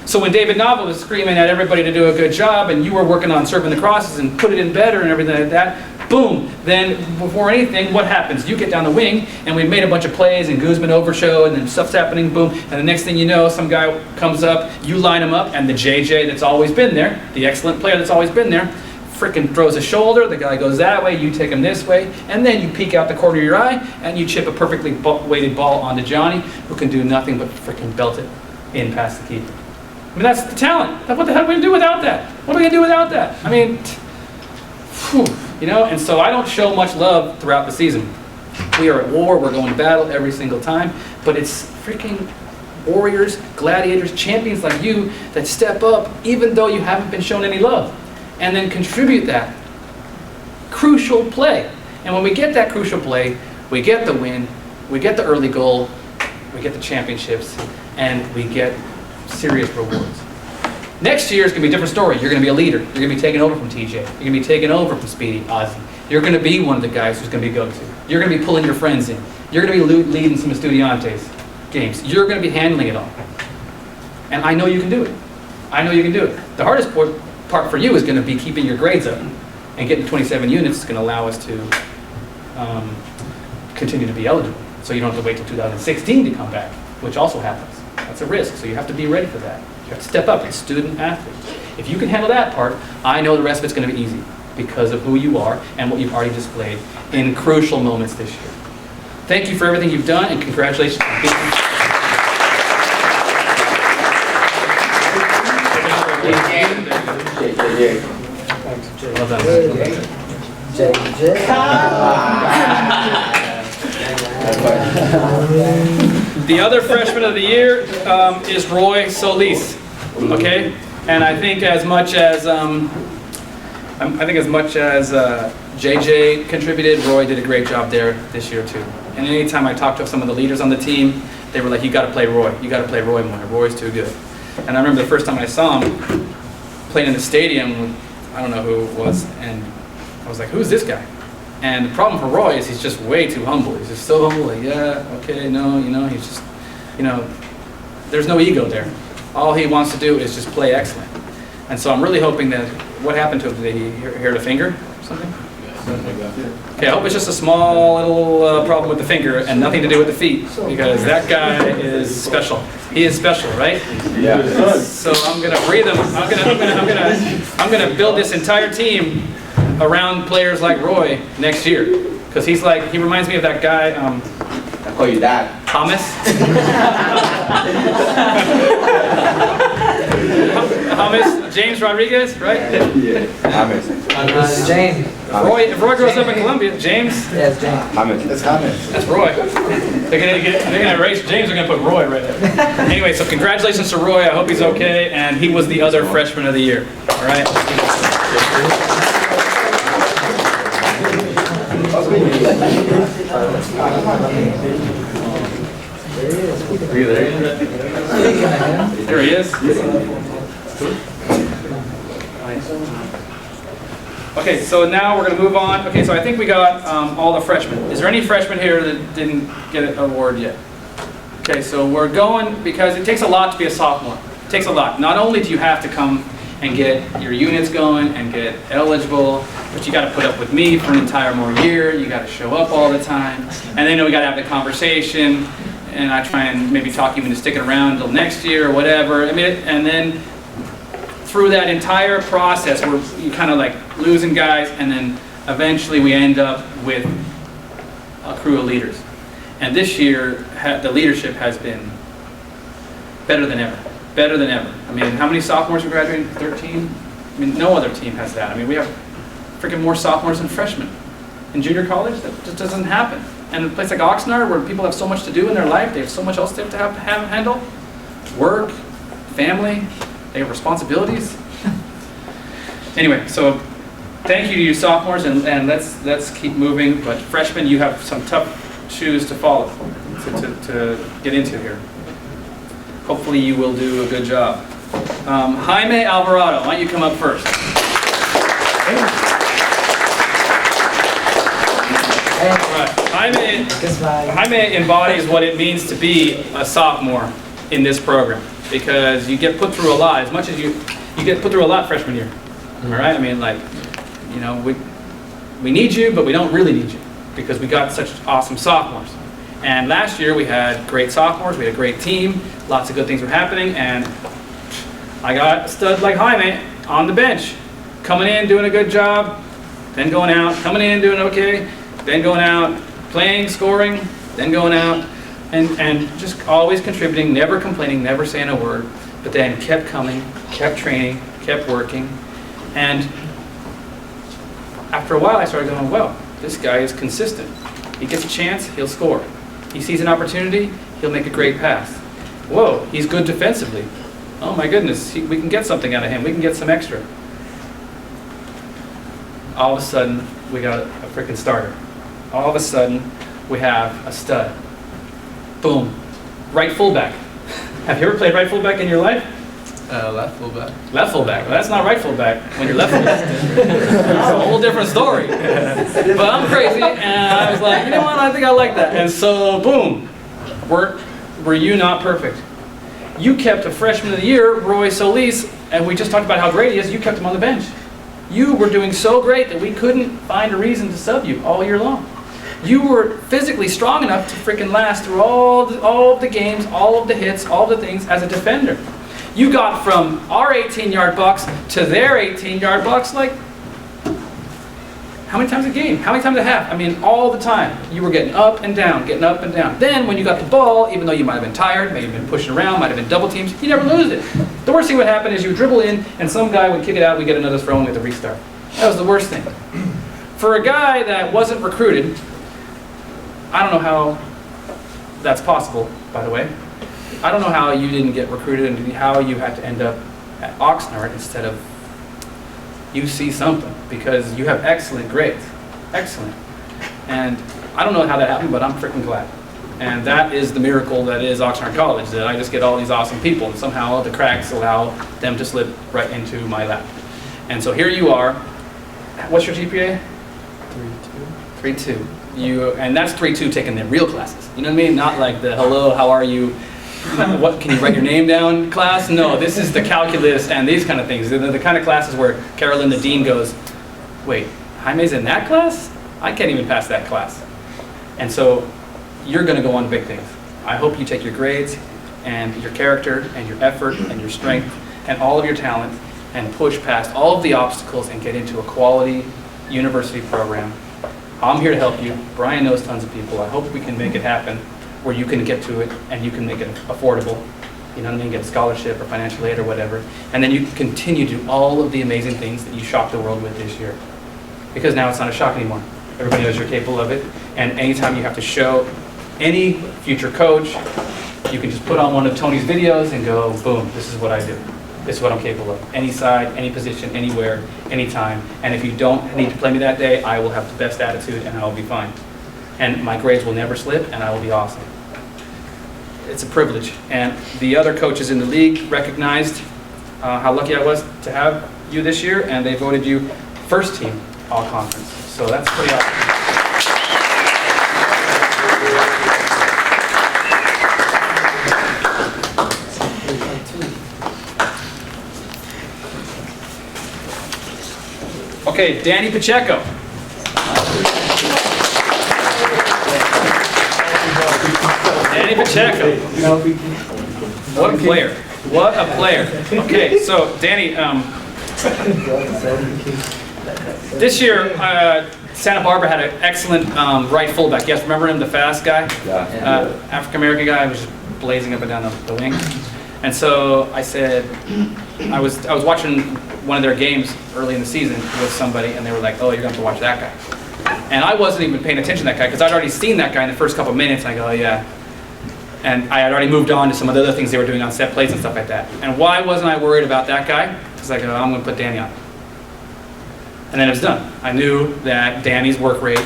So when David Novel was screaming at everybody to do a good job and you were working on serving the crosses and put it in better and everything like that, boom, then before anything, what happens? You get down the wing and we made a bunch of plays and Guzman overshow and then stuff's happening, boom, and the next thing you know, some guy comes up, you line him up, and the JJ that's always been there, the excellent player that's always been there, frickin' throws a shoulder, the guy goes that way, you take him this way, and then you peek out the corner of your eye and you chip a perfectly weighted ball onto Johnny, who can do nothing but frickin' belt it in past the keeper. I mean, that's the talent. What the hell are we going to do without that? What are we going to do without that? I mean, whew, you know, and so I don't show much love throughout the season. We are at war, we're going to battle every single time, but it's freaking warriors, gladiators, champions like you that step up even though you haven't been shown any love, and then contribute that crucial play. And when we get that crucial play, we get the win, we get the early goal, we get the championships, and we get serious rewards. Next year is going to be a different story. You're going to be a leader. You're going to be taken over from TJ. You're going to be taken over from Speedy, Ozzy. You're going to be one of the guys who's going to be go-to. You're going to be pulling your friends in. You're going to be leading some Estudiantes games. You're going to be handling it all. And I know you can do it. I know you can do it. The hardest part for you is going to be keeping your grades up. And getting 27 units is going to allow us to continue to be eligible. So you don't have to wait till 2016 to come back, which also happens. That's a risk, so you have to be ready for that. You have to step up as student athletes. If you can handle that part, I know the rest of it's going to be easy because of who you are and what you've already displayed in crucial moments this year. Thank you for everything you've done, and congratulations. Well done. The other freshman of the year is Roy Solis. Okay, and I think as much as JJ contributed, Roy did a great job there this year too. And anytime I talked to some of the leaders on the team, they were like, "You got to play Roy. You got to play Roy more. Roy's too good." And I remember the first time I saw him playing in the stadium, I don't know who it was, and I was like, "Who's this guy?" And the problem for Roy is he's just way too humble. He's just so humble, like, yeah, okay, no, you know, he's just, you know, there's no ego there. All he wants to do is just play excellent. And so I'm really hoping that, what happened to him? Did he hurt a finger or something? Okay, I hope it's just a small little problem with the finger and nothing to do with the feet, because that guy is special. He is special, right? Yeah. So I'm gonna breathe him. I'm gonna build this entire team around players like Roy next year, because he reminds me of that guy. I call you Dad. Thomas. Thomas James Rodriguez, right? Yeah. James. James. If Roy grows up in Columbia, James. Yes, James. That's James. That's Roy. They're gonna erase James. They're gonna put Roy right there. Anyway, so congratulations to Roy. I hope he's okay, and he was the other freshman of the year. All right. There he is. Okay, so now we're going to move on. Okay, so I think we got all the freshmen. Is there any freshmen here that didn't get an award yet? Okay, so we're going, because it takes a lot to be a sophomore. It takes a lot. Not only do you have to come and get your units going and get eligible, but you got to put up with me for an entire more year. You got to show up all the time, and then we got to have the conversation. And I try and maybe talk you into sticking around until next year or whatever. I mean, and then through that entire process, you kind of like losing guys, and then eventually we end up with a crew of leaders. And this year, the leadership has been better than ever. Better than ever. I mean, how many sophomores are graduating? 13? I mean, no other team has that. I mean, we have freaking more sophomores than freshmen. In junior college, that just doesn't happen. And in a place like Oxnard, where people have so much to do in their life, they have so much else they have to handle. Work, family, they have responsibilities. Anyway, so thank you to you sophomores, and let's keep moving. But freshmen, you have some tough shoes to follow, to get into here. Hopefully you will do a good job. Jaime Alvarado, why don't you come up first? Right. Jaime embodies what it means to be a sophomore in this program, because you get put through a lot. As much as you get put through a lot freshman year. All right. I mean, like, you know, we need you, but we don't really need you because we got such awesome sophomores. And last year we had great sophomores. We had a great team. Lots of good things were happening, and I got a stud like Jaime on the bench, coming in, doing a good job, then going out, coming in, doing okay, then going out, playing, scoring, then going out, and just always contributing, never complaining, never saying a word, but then kept coming, kept training, kept working. And after a while I started going, well, this guy is consistent. He gets a chance, he'll score. He sees an opportunity, he'll make a great pass. Whoa, he's good defensively. Oh my goodness, we can get something out of him. We can get some extra. All of a sudden, we got a freaking starter. All of a sudden, we have a stud. Boom. Right fullback. Have you ever played right fullback in your life? Left fullback. Left fullback. Well, that's not right fullback. When you're left fullback, it's a whole different story. But I'm crazy, and I was like, you know what? I think I like that. And so, boom. Were you not perfect? You kept a freshman of the year, Roy Solis, and we just talked about how great he is. You kept him on the bench. You were doing so great that we couldn't find a reason to sub you all year long. You were physically strong enough to freaking last through all of the games, all of the hits, all of the things as a defender. You got from our 18-yard box to their 18-yard box like, how many times a game? How many times a half? I mean, all the time. You were getting up and down, getting up and down. Then when you got the ball, even though you might have been tired, may have been pushing around, might have been double teams, you never lose it. The worst thing would happen is you would dribble in and some guy would kick it out, we get another throw and we have to restart. That was the worst thing. For a guy that wasn't recruited, I don't know how that's possible, by the way. I don't know how you didn't get recruited and how you had to end up at Oxnard instead of UC something, because you have excellent grades. Excellent. And I don't know how that happened, but I'm freaking glad. And that is the miracle that is Oxnard College, that I just get all these awesome people and somehow the cracks allow them to slip right into my lap. And so here you are. What's your GPA? 3.2. 3.2. And that's 3.2 taking the real classes. You know what I mean? Not like the hello, how are you? What, can you write your name down class? No, this is the calculus and these kind of things. They're the kind of classes where Carolyn, the dean, goes, wait, Jaime's in that class? I can't even pass that class. And so you're going to go on big things. I hope you take your grades and your character and your effort and your strength and all of your talent and push past all of the obstacles and get into a quality university program. I'm here to help you. Brian knows tons of people. I hope we can make it happen where you can get to it and you can make it affordable. You know what I mean? Get a scholarship or financial aid or whatever. And then you can continue to do all of the amazing things that you shocked the world with this year. Because now it's not a shock anymore. Everybody knows you're capable of it. And anytime you have to show any future coach, you can just put on one of Tony's videos and go, boom, this is what I do. This is what I'm capable of. Any side, any position, anywhere, anytime. And if you don't need to play me that day, I will have the best attitude and I'll be fine. And my grades will never slip and I will be awesome. It's a privilege. And the other coaches in the league recognized how lucky I was to have you this year, and they voted you first team all conference. So that's pretty awesome. Okay, Danny Pacheco. Danny Pacheco. What a player. What a player. Okay, so Danny, this year, Santa Barbara had an excellent right fullback. You guys remember him, the fast guy? Yeah. African-American guy, was just blazing up and down the wing. And so I said, I was watching one of their games early in the season with somebody, and they were like, oh, you're going to have to watch that guy. And I wasn't even paying attention to that guy, because I'd already seen that guy in the first couple of minutes, and I go, oh, yeah. And I had already moved on to some of the other things they were doing on set plays and stuff like that. And why wasn't I worried about that guy? Because I go, I'm going to put Danny on. And then it was done. I knew that Danny's work rate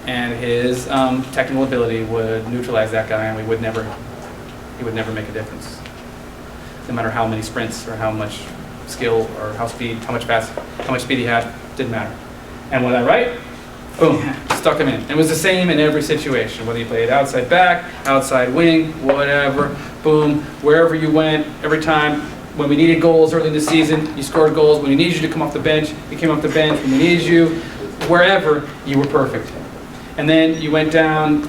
and his technical ability would neutralize that guy, and he would never make a difference. No matter how many sprints or how much skill or how much speed he had, didn't matter. And was I right? Boom, stuck him in. It was the same in every situation, whether you played outside back, outside wing, whatever, boom, wherever you went, every time. When we needed goals early in the season, you scored goals. When we needed you to come off the bench, you came off the bench. When we needed you, wherever, you were perfect. And then you went down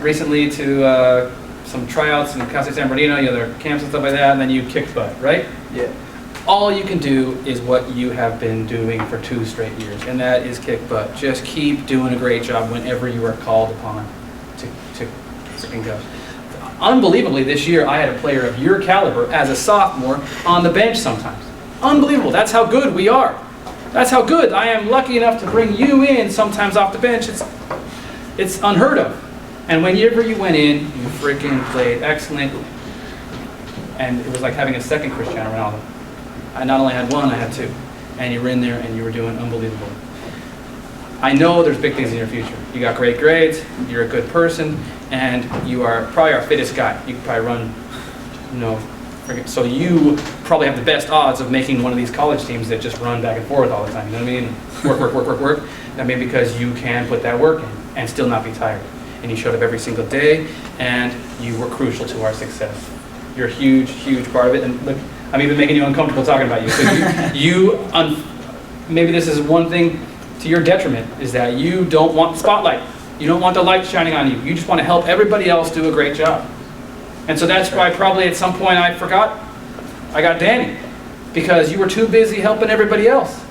recently to some tryouts in Casa San Bernardino, other camps and stuff like that, and then you kicked butt, right? Yeah. All you can do is what you have been doing for 2 straight years, and that is kick butt. Just keep doing a great job whenever you are called upon to freaking go. Unbelievably, this year I had a player of your caliber as a sophomore on the bench sometimes. Unbelievable. That's how good we are. That's how good. I am lucky enough to bring you in sometimes off the bench. It's unheard of. And whenever you went in, you freaking played excellent. And it was like having a second Cristiano Ronaldo. I not only had one, I had 2. And you were in there and you were doing unbelievable. I know there's big things in your future. You got great grades, you're a good person, and you are probably our fittest guy. You can probably run, so you probably have the best odds of making one of these college teams that just run back and forth all the time. You know what I mean? Work. That may be because you can put that work in and still not be tired. And you showed up every single day, and you were crucial to our success. You're a huge, huge part of it. And look, I'm even making you uncomfortable talking about you. So maybe this is one thing to your detriment, is that you don't want the spotlight. You don't want the light shining on you. You just want to help everybody else do a great job. And so that's why probably at some point I forgot I got Danny, because you were too busy helping everybody else.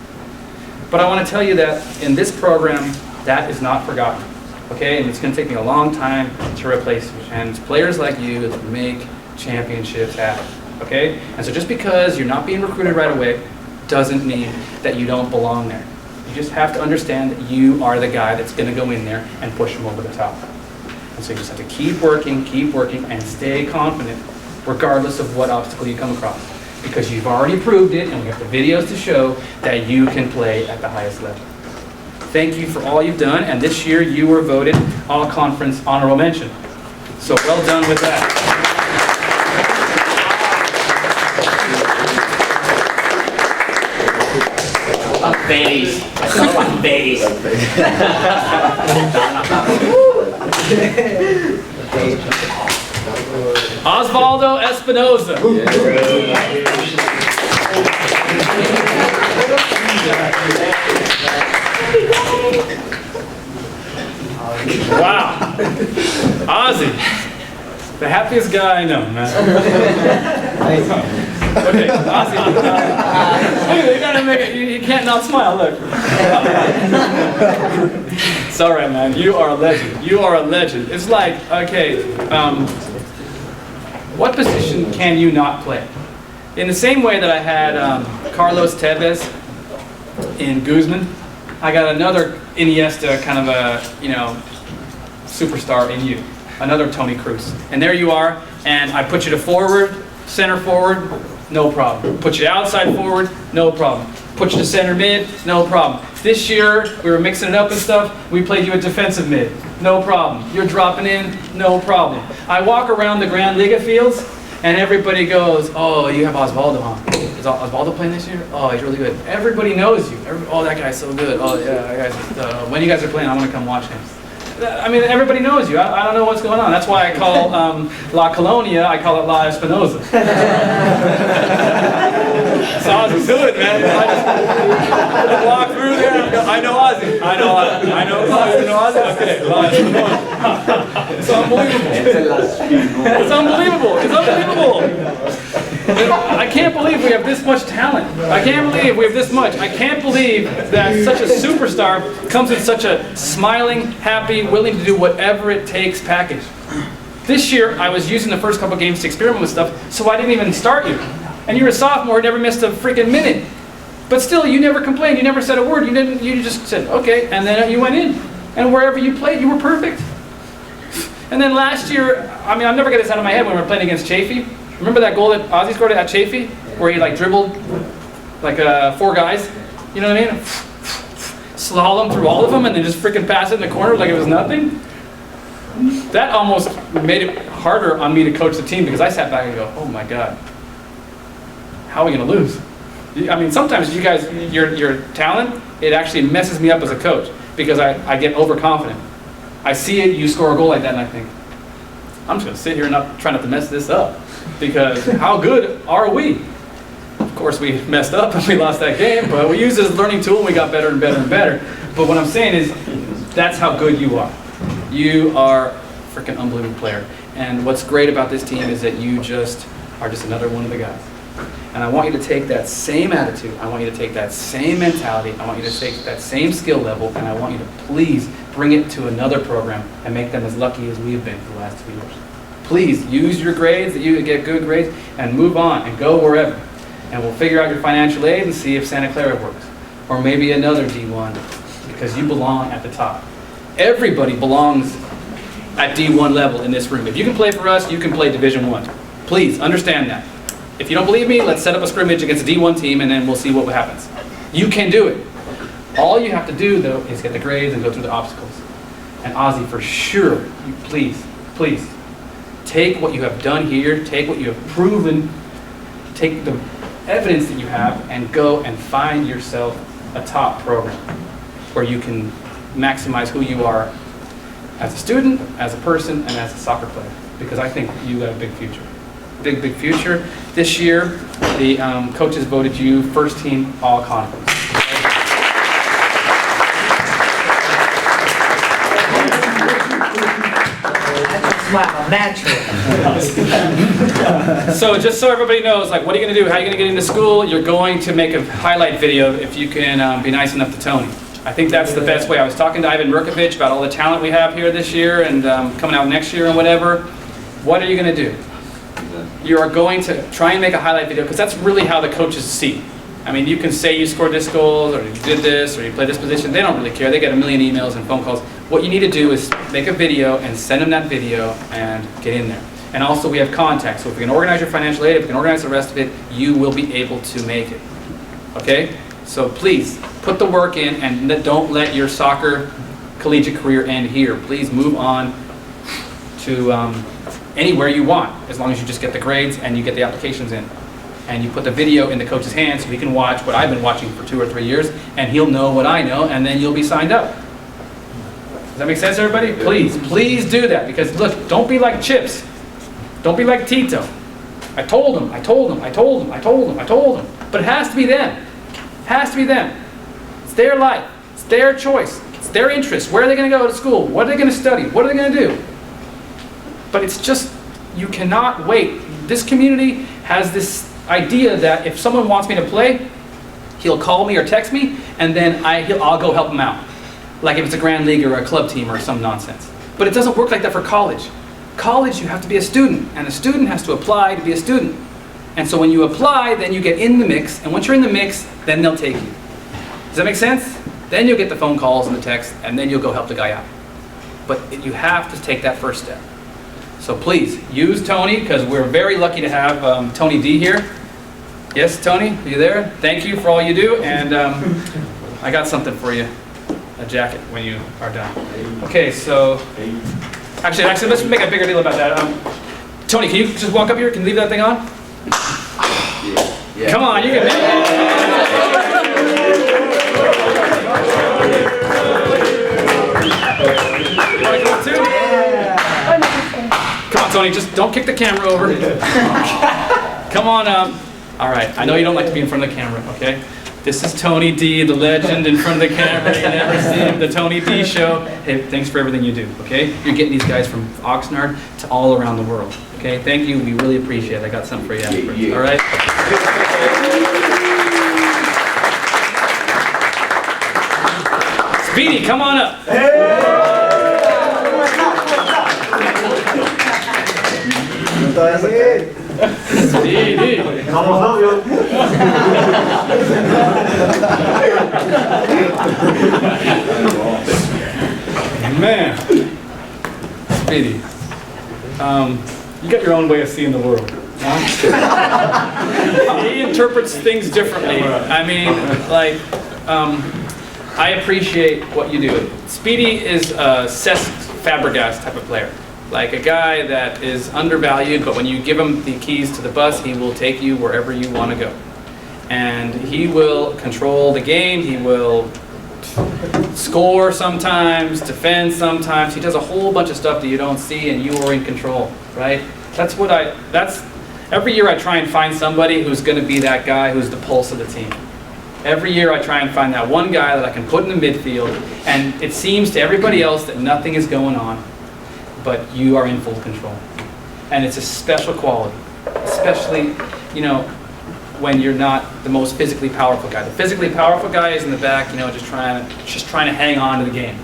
But I want to tell you that in this program, that is not forgotten. Okay, and it's going to take me a long time to replace you. And it's players like you that make championships happen. Okay? And so just because you're not being recruited right away doesn't mean that you don't belong there. You just have to understand that you are the guy that's going to go in there and push them over the top. And so you just have to keep working, and stay confident, regardless of what obstacle you come across. Because you've already proved it, and we have the videos to show that you can play at the highest level. Thank you for all you've done, and this year you were voted All-Conference Honorable Mention. So well done with that. Face. Face. Osvaldo Espinoza. Wow. Ozzy. The happiest guy I know, man. Okay, Ozzy. You gotta make it, you can't not smile, look. It's all right, man. You are a legend. You are a legend. It's like, okay, what position can you not play? In the same way that I had Carlos Tevez in Guzman, I got another Iniesta kind of a, superstar in you. Another Tony Cruz. And there you are, and I put you to forward, center forward, no problem. Put you to outside forward, no problem. Put you to center mid, no problem. This year, we were mixing it up and stuff, we played you at defensive mid, no problem. You're dropping in, no problem. I walk around the Grand Liga fields, and everybody goes, oh, you have Osvaldo, huh? Is Osvaldo playing this year? Oh, he's really good. Everybody knows you. Oh, that guy's so good. Oh, yeah, that guy's, when you guys are playing, I want to come watch him. I mean, everybody knows you. I don't know what's going on. That's why I call La Colonia, I call it La Espinosa. So Ozzy's good, man. I walk through there and go, I know Ozzy. I know Ozzy. I know Ozzy. Okay, La Espinosa. It's unbelievable. It's unbelievable. It's unbelievable. I can't believe we have this much talent. I can't believe we have this much. I can't believe that such a superstar comes in such a smiling, happy, willing to do whatever it takes package. This year, I was using the first couple games to experiment with stuff, so I didn't even start you. And you're a sophomore, never missed a freaking minute. But still, you never complained, you never said a word, you just said, okay, and then you went in. And wherever you played, you were perfect. And then last year, I mean, I'll never get this out of my head when we were playing against Chafee. Remember that goal that Ozzy scored at Chafee? Where he like dribbled like 4 guys? You know what I mean? slalom through all of them and then just freaking pass it in the corner like it was nothing. That almost made it harder on me to coach the team because I sat back and go, oh my God, how are we going to lose? I mean, sometimes you guys, your talent, it actually messes me up as a coach because I get overconfident. I see it, you score a goal like that, and I think, I'm just going to sit here and try not to mess this up because how good are we? Of course, we messed up and we lost that game, but we used it as a learning tool and we got better and better and better. But what I'm saying is, that's how good you are. You are a freaking unbelievable player. And what's great about this team is that you just are just another one of the guys. And I want you to take that same attitude, I want you to take that same mentality, I want you to take that same skill level, and I want you to please bring it to another program and make them as lucky as we've been for the last 2 years. Please use your grades, that you get good grades, and move on and go wherever. And we'll figure out your financial aid and see if Santa Clara works. Or maybe another D1, because you belong at the top. Everybody belongs at D1 level in this room. If you can play for us, you can play Division I. Please, understand that. If you don't believe me, let's set up a scrimmage against a D1 team and then we'll see what happens. You can do it. All you have to do, though, is get the grades and go through the obstacles. And Ozzy, for sure, please, take what you have done here, take what you have proven, take the evidence that you have, and go and find yourself a top program where you can maximize who you are as a student, as a person, and as a soccer player. Because I think you got a big future. Big future. This year, the coaches voted you first team all conference. Wow, natural. So just so everybody knows, like, what are you going to do? How are you going to get into school? You're going to make a highlight video if you can be nice enough to Tony. I think that's the best way. I was talking to Ivan Murkovic about all the talent we have here this year and coming out next year and whatever. What are you going to do? You are going to try and make a highlight video because that's really how the coaches see. I mean, you can say you scored this goal or you did this or you played this position. They don't really care. They get a million emails and phone calls. What you need to do is make a video and send them that video and get in there. And also we have contacts. So if we can organize your financial aid, if we can organize the rest of it, you will be able to make it. Okay? So please, put the work in and don't let your soccer collegiate career end here. Please move on to anywhere you want, as long as you just get the grades and you get the applications in. And you put the video in the coach's hands so he can watch what I've been watching for 2 or 3 years, and he'll know what I know, and then you'll be signed up. Does that make sense, everybody? Please do that, because look, don't be like Chips. Don't be like Tito. I told him. But it has to be them. It has to be them. It's their life. It's their choice. It's their interest. Where are they going to go to school? What are they going to study? What are they going to do? But it's just, you cannot wait. This community has this idea that if someone wants me to play, he'll call me or text me, and then I'll go help him out. Like if it's a Grand League or a club team or some nonsense. But it doesn't work like that for college. College, you have to be a student, and a student has to apply to be a student. And so when you apply, then you get in the mix, and once you're in the mix, then they'll take you. Does that make sense? Then you'll get the phone calls and the text, and then you'll go help the guy out. But you have to take that first step. So please, use Tony, because we're very lucky to have Tony D here. Yes, Tony, are you there? Thank you for all you do, and I got something for you. A jacket when you are done. Okay, so, actually, let's make a bigger deal about that. Tony, can you just walk up here? Can you leave that thing on? Yeah. Come on, you can make it. You want to come up too? Come on, Tony, just don't kick the camera over. Come on up. All right, I know you don't like to be in front of the camera, okay? This is Tony D, the legend in front of the camera. You never see him, the Tony D show. Hey, thanks for everything you do, okay? You're getting these guys from Oxnard to all around the world, okay? Thank you, we really appreciate it. I got something for you afterwards, all right? Speedy, come on up. Speedy. Man. Speedy. You got your own way of seeing the world. Huh? He interprets things differently. I mean, like, I appreciate what you do. Speedy is a Cesc Fabregas type of player. Like a guy that is undervalued, but when you give him the keys to the bus, he will take you wherever you want to go. And he will control the game, he will score sometimes, defend sometimes. He does a whole bunch of stuff that you don't see and you are in control, right? Every year I try and find somebody who's going to be that guy who's the pulse of the team. Every year I try and find that one guy that I can put in the midfield, and it seems to everybody else that nothing is going on, but you are in full control. And it's a special quality, especially, when you're not the most physically powerful guy. The physically powerful guy is in the back, just trying to hang on to the game.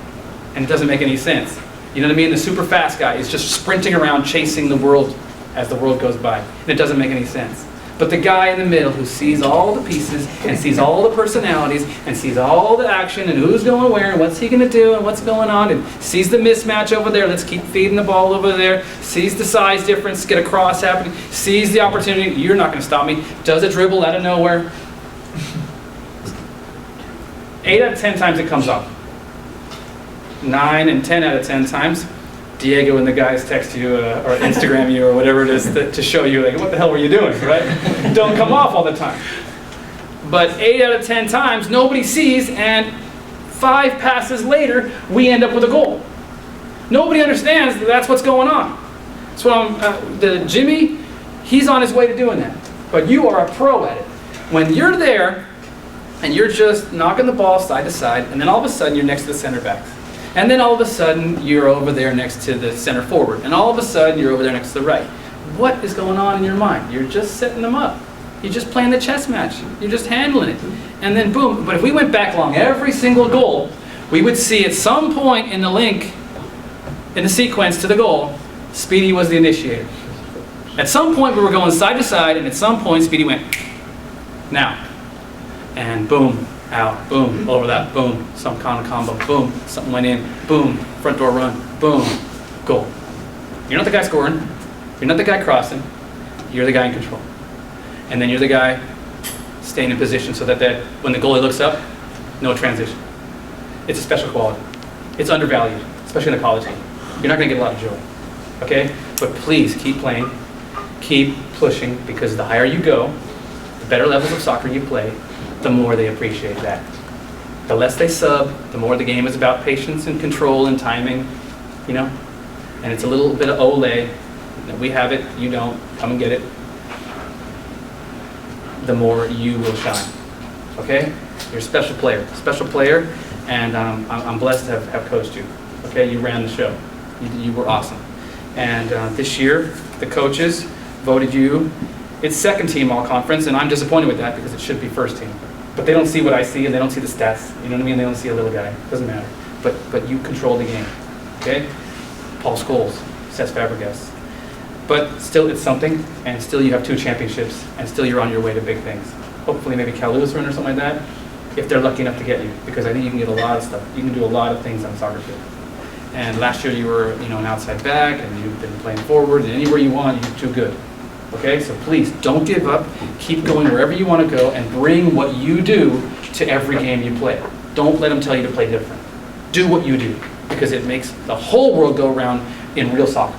And it doesn't make any sense. You know what I mean? The super fast guy is just sprinting around chasing the world as the world goes by. And it doesn't make any sense. But the guy in the middle who sees all the pieces and sees all the personalities and sees all the action and who's going where and what's he going to do and what's going on, and sees the mismatch over there, let's keep feeding the ball over there, sees the size difference, get a cross happening, sees the opportunity, you're not going to stop me, does a dribble out of nowhere. 8 out of 10 times it comes off. 9 and 10 out of 10 times, Diego and the guys text you or Instagram you or whatever it is to show you, like, what the hell were you doing, right? Don't come off all the time. But 8 out of 10 times, nobody sees, and 5 passes later, we end up with a goal. Nobody understands that that's what's going on. That's what Jimmy, he's on his way to doing that. But you are a pro at it. When you're there, and you're just knocking the ball side to side, and then all of a sudden you're next to the center backs. And then all of a sudden, you're over there next to the center forward. And all of a sudden, you're over there next to the right. What is going on in your mind? You're just setting them up. You're just playing the chess match. You're just handling it. And then boom. But if we went back along every single goal, we would see at some point in the link, in the sequence to the goal, Speedy was the initiator. At some point, we were going side to side, and at some point, Speedy went, now. And boom. Out, boom, over that, boom, some kind of combo, boom, something went in, boom, front door run, boom, goal. You're not the guy scoring, you're not the guy crossing, you're the guy in control. And then you're the guy staying in position so that when the goalie looks up, no transition. It's a special quality. It's undervalued, especially in a college game. You're not going to get a lot of joy, okay? But please keep playing, keep pushing, because the higher you go, the better levels of soccer you play, the more they appreciate that. The less they sub, the more the game is about patience and control and timing, And it's a little bit of ole. We have it, you don't, come and get it. The more you will shine, okay? You're a special player, and I'm blessed to have coached you, okay? You ran the show. You were awesome. And this year, the coaches voted you, it's second team all conference, and I'm disappointed with that because it should be first team. But they don't see what I see, and they don't see the stats. You know what I mean? They don't see a little guy. Doesn't matter. But you control the game. Okay? Paul Scholes, Cesc Fabregas. But still, it's something, and still you have 2 championships, and still you're on your way to big things. Hopefully, maybe Cal Lutheran or something like that, if they're lucky enough to get you, because I think you can get a lot of stuff. You can do a lot of things on a soccer field. And last year you were, an outside back, and you've been playing forward, and anywhere you want, you're too good. Okay, so please don't give up. Keep going wherever you want to go and bring what you do to every game you play. Don't let them tell you to play different. Do what you do, because it makes the whole world go around in real soccer.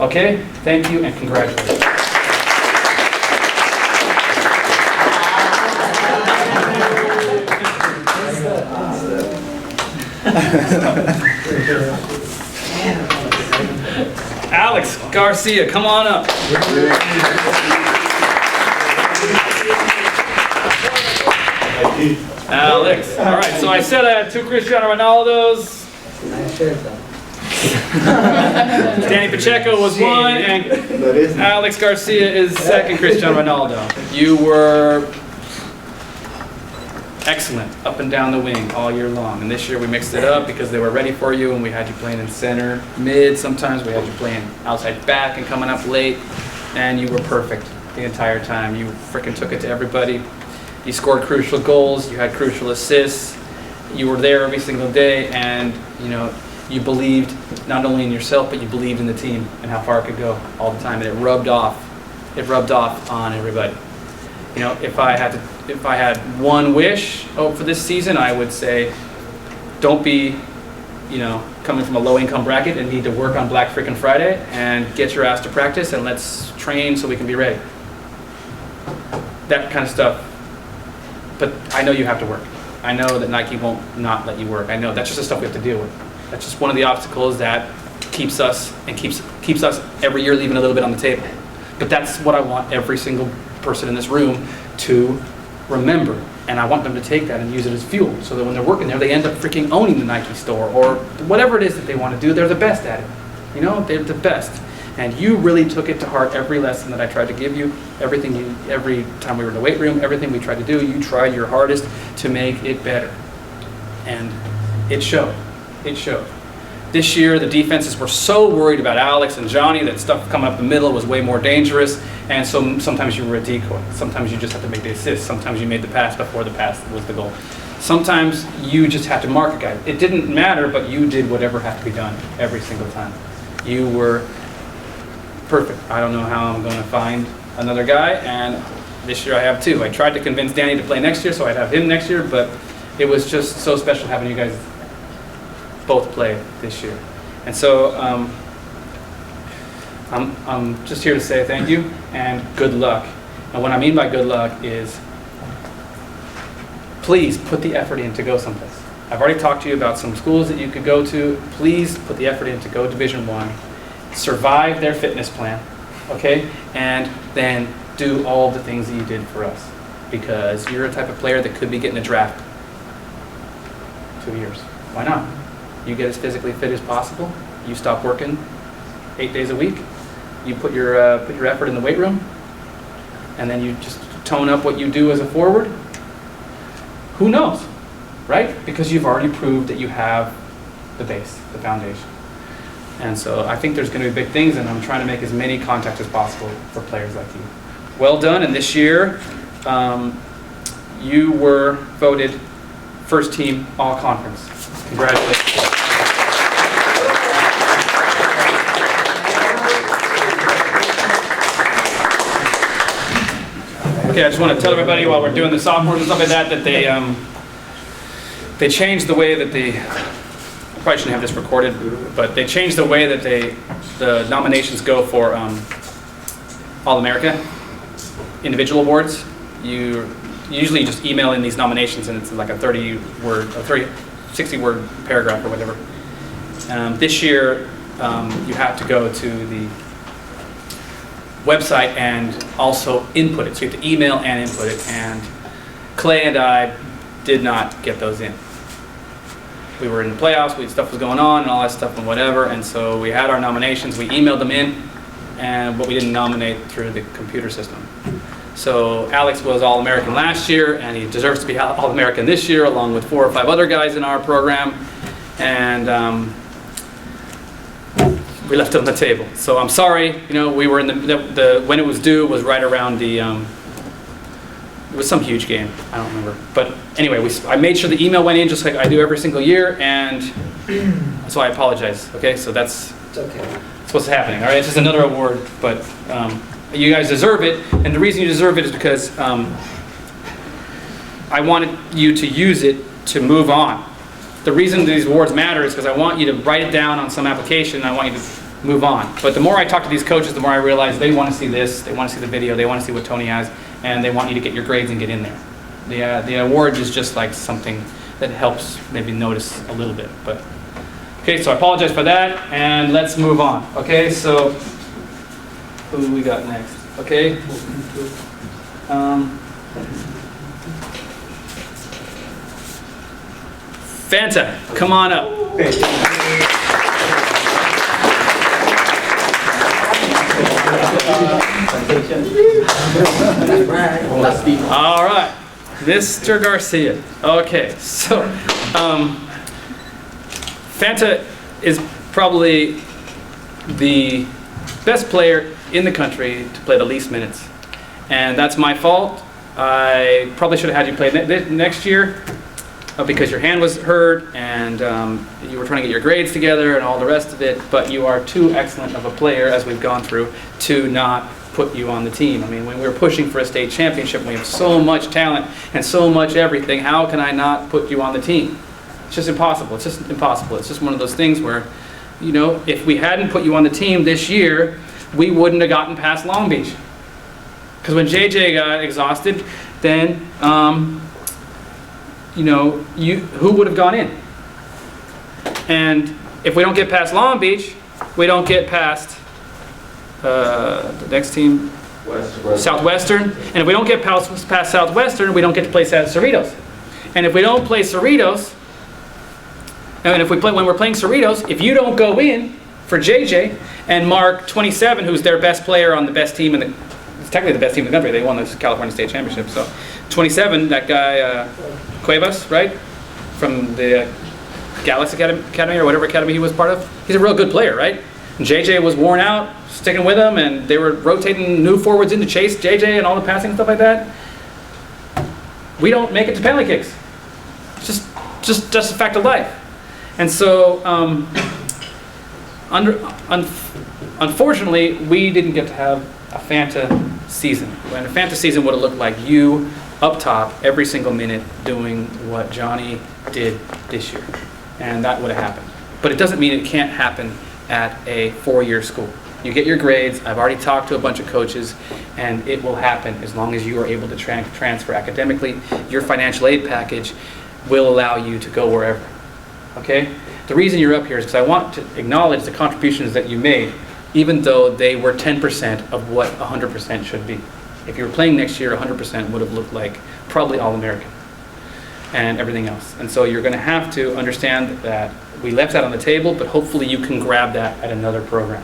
Okay, thank you and congratulations. Alex Garcia, come on up. Alex. All right, so I said I had 2 Cristiano Ronaldos. Danny Pacheco was 1, and Alex Garcia is 2nd Cristiano Ronaldo. You were excellent up and down the wing all year long. And this year we mixed it up because they were ready for you, and we had you playing in center, mid. Sometimes we had you playing outside back and coming up late, and you were perfect the entire time. You freaking took it to everybody. You scored crucial goals. You had crucial assists. You were there every single day, and you believed not only in yourself, but you believed in the team and how far it could go all the time, and it rubbed off. It rubbed off on everybody. If I had one wish for this season, I would say don't be, coming from a low-income bracket and need to work on Black freaking Friday, and get your ass to practice and let's train so we can be ready. That kind of stuff. But I know you have to work. I know that Nike won't not let you work. I know that's just the stuff we have to deal with. That's just one of the obstacles that keeps us every year leaving a little bit on the table. But that's what I want every single person in this room to remember. And I want them to take that and use it as fuel, so that when they're working there, they end up freaking owning the Nike store, or whatever it is that they want to do. They're the best at it. They're the best. And you really took it to heart every lesson that I tried to give you, every time we were in the weight room, everything we tried to do, you tried your hardest to make it better. And it showed. It showed. This year, the defenses were so worried about Alex and Johnny that stuff coming up the middle was way more dangerous. And so sometimes you were a decoy. Sometimes you just had to make the assist. Sometimes you made the pass before the pass was the goal. Sometimes you just had to mark a guy. It didn't matter, but you did whatever had to be done every single time. You were perfect. I don't know how I'm going to find another guy, and this year I have two. I tried to convince Danny to play next year, so I'd have him next year, but it was just so special having you guys both play this year. And so I'm just here to say thank you and good luck. And what I mean by good luck is, please put the effort in to go someplace. I've already talked to you about some schools that you could go to. Please put the effort in to go Division I. Survive their fitness plan, okay? And then do all the things that you did for us, because you're a type of player that could be getting a draft 2 years. Why not? You get as physically fit as possible. You stop working 8 days a week. You put your effort in the weight room, and then you just tone up what you do as a forward. Who knows, right? Because you've already proved that you have the base, the foundation. And so I think there's going to be big things, and I'm trying to make as many contacts as possible for players like you. Well done, and this year you were voted first team all conference. Congratulations. Okay, I just want to tell everybody while we're doing the sophomores and stuff like that, that they changed the way that I probably shouldn't have this recorded, but they changed the way that the nominations go for All-America individual awards. You usually just email in these nominations, and it's like a 60-word paragraph or whatever. This year, you have to go to the website and also input it. So you have to email and input it. And Clay and I did not get those in. We were in the playoffs, stuff was going on and all that stuff and whatever, and so we had our nominations, we emailed them in, but we didn't nominate through the computer system. So Alex was All-American last year, and he deserves to be All-American this year, along with 4 or 5 other guys in our program, and we left it on the table. So I'm sorry, we were in when it was due was right around it was some huge game, I don't remember. But anyway, I made sure the email went in just like I do every single year, and so I apologize, okay? So that's what's happening, all right? It's just another award, but you guys deserve it, and the reason you deserve it is because I wanted you to use it to move on. The reason these awards matter is because I want you to write it down on some application, and I want you to move on. But the more I talk to these coaches, the more I realize they want to see this, they want to see the video, they want to see what Tony has, and they want you to get your grades and get in there. The award is just like something that helps maybe notice a little bit. But okay, so I apologize for that, and let's move on. Okay, so who we got next? Okay. Fanta, come on up. All right, Mr. Garcia. Okay, so Fanta is probably the best player in the country to play the least minutes, and that's my fault. I probably should have had you play next year because your hand was hurt and you were trying to get your grades together and all the rest of it, but you are too excellent of a player, as we've gone through, to not put you on the team. I mean, when we were pushing for a state championship, we have so much talent and so much everything, how can I not put you on the team? It's just impossible. It's just impossible. It's just one of those things where, you know, if we hadn't put you on the team this year, we wouldn't have gotten past Long Beach. Because when JJ got exhausted, then, you know, who would have gone in? And if we don't get past Long Beach, we don't get past the next team, Southwestern. And if we don't get past Southwestern, we don't get to play Cerritos. And if we don't play Cerritos, and if we play, when we're playing Cerritos, if you don't go in for JJ and mark 27, who's their best player on the best team in the, it's technically the best team in the country, they won the California State Championship, so 27, that guy Cuevas, right, from the Galaxy Academy or whatever academy he was part of, he's a real good player, right? And JJ was worn out, sticking with him, and they were rotating new forwards in to chase JJ and all the passing and stuff like that. We don't make it to penalty kicks. It's just a fact of life. And so, unfortunately, we didn't get to have a Fanta season. And a Fanta season would have looked like you up top every single minute doing what Johnny did this year. And that would have happened. But it doesn't mean it can't happen at a 4-year school. You get your grades. I've already talked to a bunch of coaches, and it will happen as long as you are able to transfer academically. Your financial aid package will allow you to go wherever. Okay? The reason you're up here is because I want to acknowledge the contributions that you made, even though they were 10% of what 100% should be. If you were playing next year, 100% would have looked like probably All-American and everything else. And so you're going to have to understand that we left that on the table, but hopefully you can grab that at another program.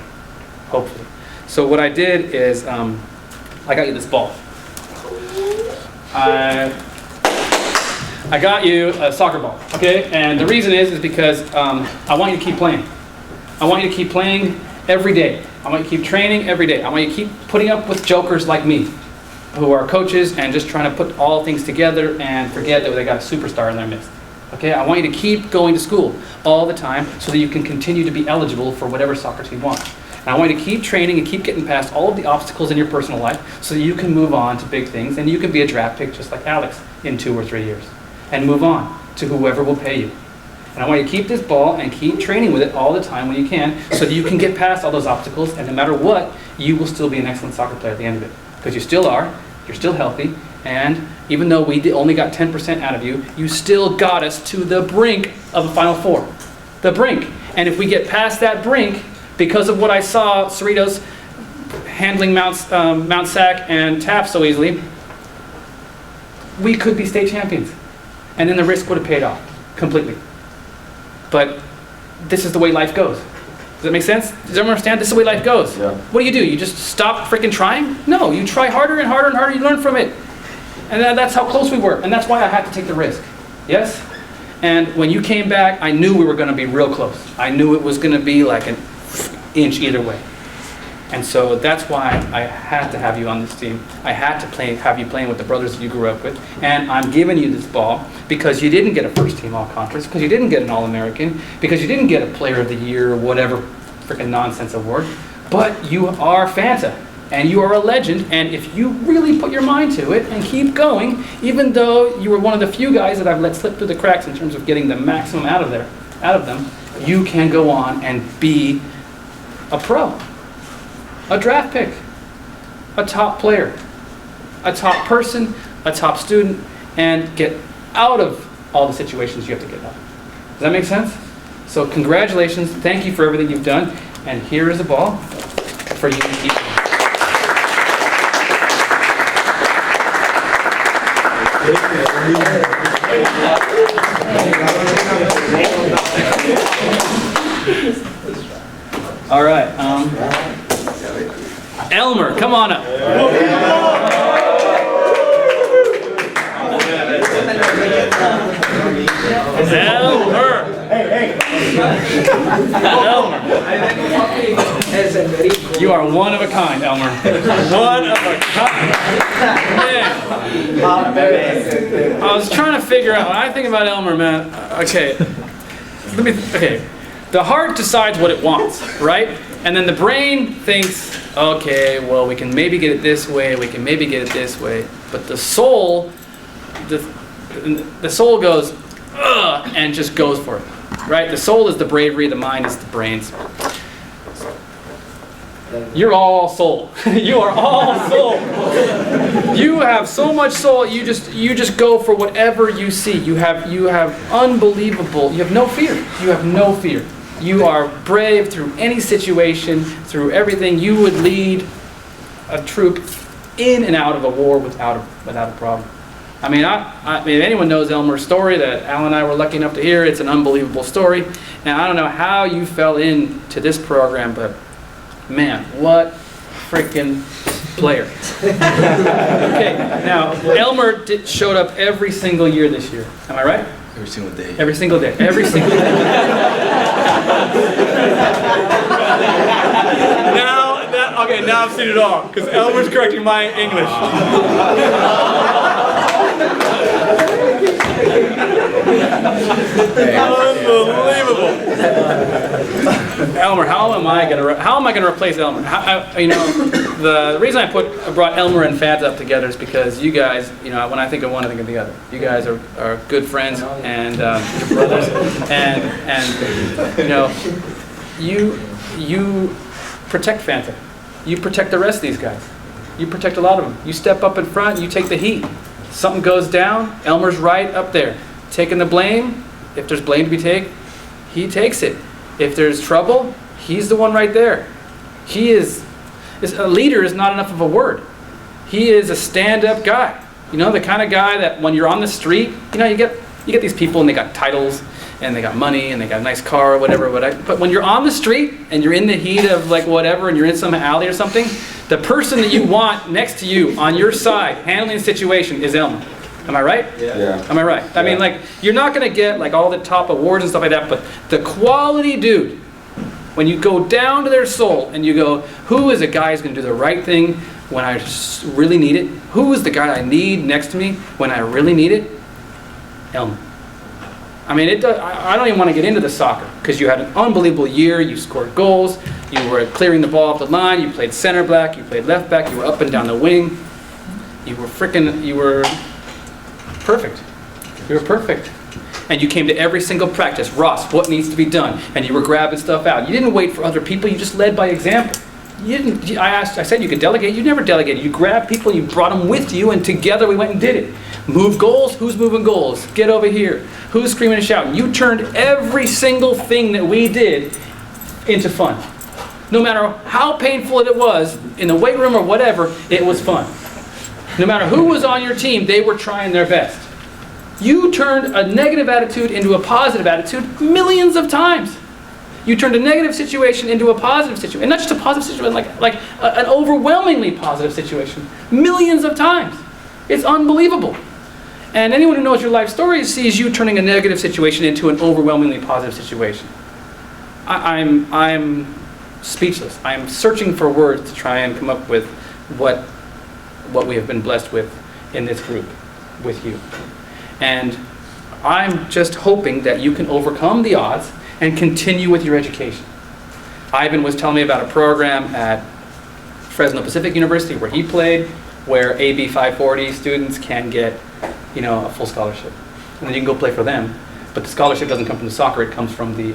Hopefully. So what I did is, I got you this ball. I got you a soccer ball, okay? And the reason is because I want you to keep playing. I want you to keep playing every day. I want you to keep training every day. I want you to keep putting up with jokers like me, who are coaches and just trying to put all things together and forget that they got a superstar in their midst. Okay? I want you to keep going to school all the time so that you can continue to be eligible for whatever soccer team wants. And I want you to keep training and keep getting past all of the obstacles in your personal life so that you can move on to big things and you can be a draft pick just like Alex in 2 or 3 years. And move on to whoever will pay you. And I want you to keep this ball and keep training with it all the time when you can so that you can get past all those obstacles, and no matter what, you will still be an excellent soccer player at the end of it. Because you still are, you're still healthy, and even though we only got 10% out of you, you still got us to the brink of a Final Four. The brink. And if we get past that brink, because of what I saw Cerritos handling Mount Sac and Taft so easily, we could be state champions. And then the risk would have paid off completely. But this is the way life goes. Does that make sense? Does everyone understand? This is the way life goes. Yeah. What do? You just stop freaking trying? No, you try harder and harder and harder. You learn from it. And that's how close we were. And that's why I had to take the risk. Yes? And when you came back, I knew we were going to be real close. I knew it was going to be like an inch either way. And so that's why I had to have you on this team. I had to have you playing with the brothers that you grew up with. And I'm giving you this ball because you didn't get a first team all-conference, because you didn't get an All-American, because you didn't get a Player of the Year or whatever freaking nonsense award. But you are Fanta, and you are a legend. And if you really put your mind to it and keep going, even though you were one of the few guys that I've let slip through the cracks in terms of getting the maximum out of them, you can go on and be a pro. A draft pick, a top player, a top person, a top student, and get out of all the situations you have to get out of. Does that make sense? So congratulations, thank you for everything you've done, and here is a ball for you to keep. All right. Elmer, come on up. Elmer. Elmer. You are one of a kind, Elmer. One of a kind. Man. I was trying to figure out, when I think about Elmer, man, okay. The heart decides what it wants, right? And then the brain thinks, okay, well, we can maybe get it this way, we can maybe get it this way. But the soul, the soul goes, ugh, and just goes for it, right? The soul is the bravery, the mind is the brains. You're all soul. You are all soul. You have so much soul. You just go for whatever you see. You have unbelievable. You have no fear. You have no fear. You are brave through any situation, through everything. You would lead a troop in and out of a war without a problem. I mean, I mean, if anyone knows Elmer's story that Alan and I were lucky enough to hear, it's an unbelievable story. And I don't know how you fell into this program, but man, what freaking player. Okay, now, Elmer showed up every single year this year. Am I right? Every single day. Every single day. Every single day. Now I've seen it all, because Elmer's correcting my English. Unbelievable. Elmer, how am I going to replace Elmer? The reason I brought Elmer and Fads up together is because you guys, when I think of one, I think of the other. You guys are good friends and your brothers, and you protect Fanta. You protect the rest of these guys. You protect a lot of them. You step up in front, you take the heat. Something goes down, Elmer's right up there, taking the blame. If there's blame to be taken, he takes it. If there's trouble, he's the one right there. A leader is not enough of a word. He is a stand-up guy. The kind of guy that when you're on the street, you get these people and they got titles and they got money and they got a nice car or whatever. But when you're on the street and you're in the heat of like whatever and you're in some alley or something, the person that you want next to you on your side handling the situation is Elmer. Am I right? Yeah. Am I right? I mean, like, you're not going to get like all the top awards and stuff like that, but the quality dude, when you go down to their soul and you go, who is a guy who's going to do the right thing when I really need it? Who is the guy I need next to me when I really need it? Elmer. I mean, I don't even want to get into the soccer because you had an unbelievable year. You scored goals. You were clearing the ball off the line. You played center back. You played left back. You were up and down the wing. You were perfect. You were perfect. And you came to every single practice. Ross, what needs to be done? And you were grabbing stuff out. You didn't wait for other people. You just led by example. You didn't. I said you could delegate. You never delegated. You grabbed people. You brought them with you, and together we went and did it. Move goals. Who's moving goals? Get over here. Who's screaming and shouting? You turned every single thing that we did into fun. No matter how painful it was in the weight room or whatever, it was fun. No matter who was on your team, they were trying their best. You turned a negative attitude into a positive attitude millions of times. You turned a negative situation into a positive situation. And not just a positive situation, like an overwhelmingly positive situation. Millions of times. It's unbelievable. And anyone who knows your life story sees you turning a negative situation into an overwhelmingly positive situation. I'm speechless. I'm searching for words to try and come up with what we have been blessed with in this group, with you. And I'm just hoping that you can overcome the odds and continue with your education. Ivan was telling me about a program at Fresno Pacific University where he played, where AB 540 students can get, a full scholarship. And then you can go play for them. But the scholarship doesn't come from the soccer, it comes from the,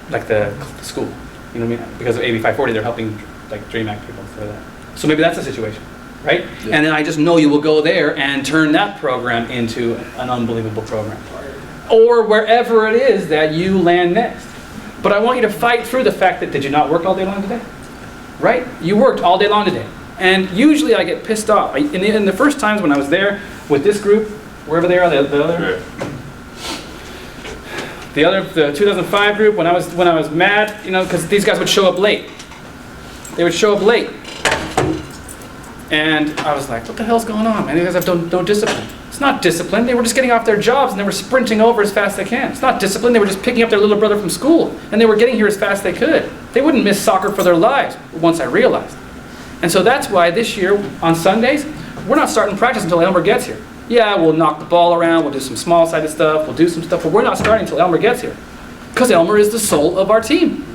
the school. You know what I mean? Because of AB 540, they're helping Dream Act people for that. So maybe that's the situation, right? Yeah. And then I just know you will go there and turn that program into an unbelievable program. Or wherever it is that you land next. But I want you to fight through the fact that, did you not work all day long today? Right? You worked all day long today. And usually I get pissed off. In the first times when I was there with this group, wherever they are, the 2005 group, when I was mad, because these guys would show up late. They would show up late. And I was like, what the hell's going on, man? These guys have no discipline. It's not discipline. They were just getting off their jobs and they were sprinting over as fast as they can. It's not discipline. They were just picking up their little brother from school and they were getting here as fast as they could. They wouldn't miss soccer for their lives once I realized. And so that's why this year on Sundays, we're not starting practice until Elmer gets here. Yeah, we'll knock the ball around, we'll do some small-sided stuff, we'll do some stuff, but we're not starting until Elmer gets here. Because Elmer is the soul of our team.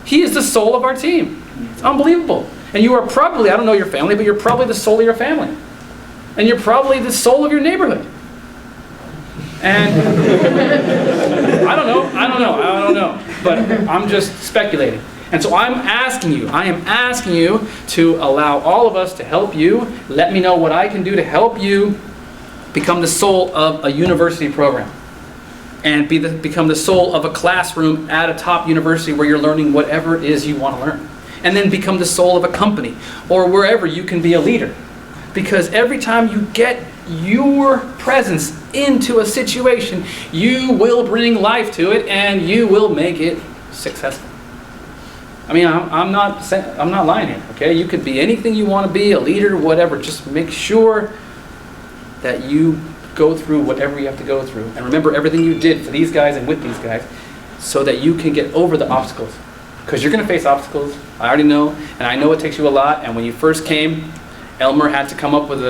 He is the soul of our team. It's unbelievable. And you are probably, I don't know your family, but you're probably the soul of your family. And you're probably the soul of your neighborhood. And I don't know, but I'm just speculating. And so I am asking you to allow all of us to help you. Let me know what I can do to help you become the soul of a university program. And become the soul of a classroom at a top university where you're learning whatever it is you want to learn. And then become the soul of a company or wherever you can be a leader. Because every time you get your presence into a situation, you will bring life to it and you will make it successful. I mean, I'm not lying here, okay? You could be anything you want to be, a leader, whatever. Just make sure that you go through whatever you have to go through. And remember everything you did for these guys and with these guys so that you can get over the obstacles. Because you're going to face obstacles, I already know, and I know it takes you a lot. And when you first came, Elmer had to come up with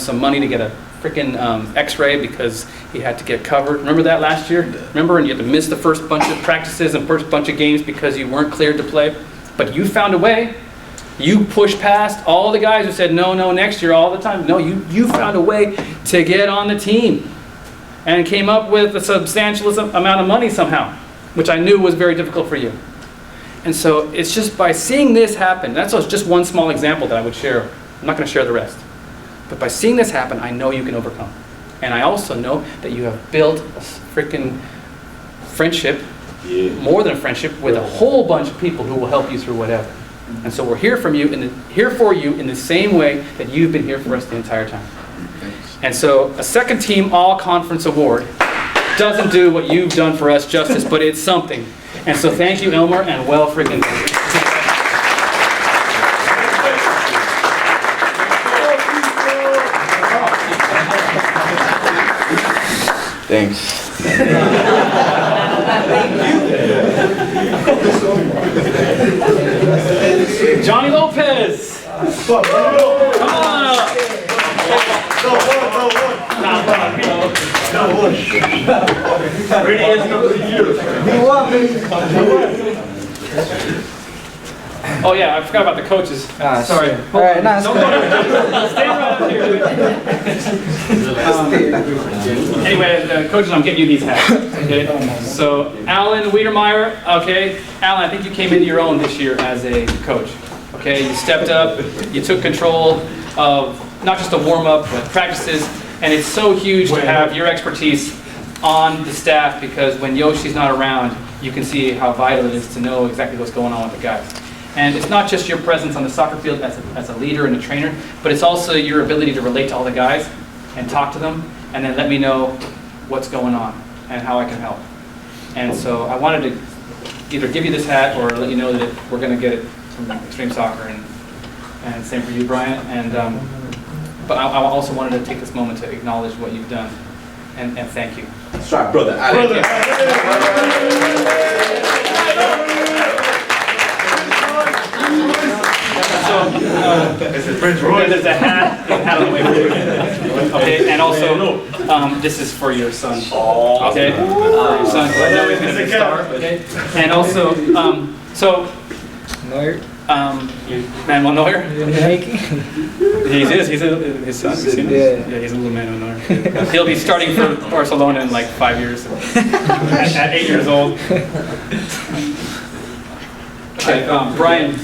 some money to get a freaking x-ray because he had to get covered. Remember that last year? Remember? And you had to miss the first bunch of practices and first bunch of games because you weren't cleared to play. But you found a way. You pushed past all the guys who said, no, next year all the time. No, you found a way to get on the team and came up with a substantial amount of money somehow, which I knew was very difficult for you. And so it's just by seeing this happen, that's just one small example that I would share. I'm not going to share the rest. But by seeing this happen, I know you can overcome. And I also know that you have built a freaking friendship, more than a friendship, with a whole bunch of people who will help you through whatever. And so we're here for you in the same way that you've been here for us the entire time. And so a second team all-conference award doesn't do what you've done for us justice, but it's something. And so thank you, Elmer, and well freaking done. Thanks. Johnny Lopez! Come on up! Oh yeah, I forgot about the coaches. Sorry. All right, no, Don't go to stay right up here. Anyway, the coaches, I'm getting you these hats. Okay. So Alan Wiedermeyer. Okay, Alan, I think you came into your own this year as a coach. Okay, you stepped up. You took control of not just a warm-up, but practices. And it's so huge to have your expertise on the staff because when Yoshi's not around, you can see how vital it is to know exactly what's going on with the guys. And it's not just your presence on the soccer field as a leader and a trainer, but it's also your ability to relate to all the guys and talk to them and then let me know what's going on and how I can help. And so I wanted to either give you this hat or let you know that we're going to get it from Extreme Soccer, and same for you, Brian. And but I also wanted to take this moment to acknowledge what you've done and thank you. That's right, brother. Alex. So, there's a hat on the way for you. Okay, and also, this is for your son. Okay, for your son. I know he's going to be a star. Okay, and also, Neuer. Manuel Neuer. Making. He's his son. Yeah, he's a little Manuel Neuer. He'll be starting for Barcelona in like 5 years. At 8 years old. Okay, Brian,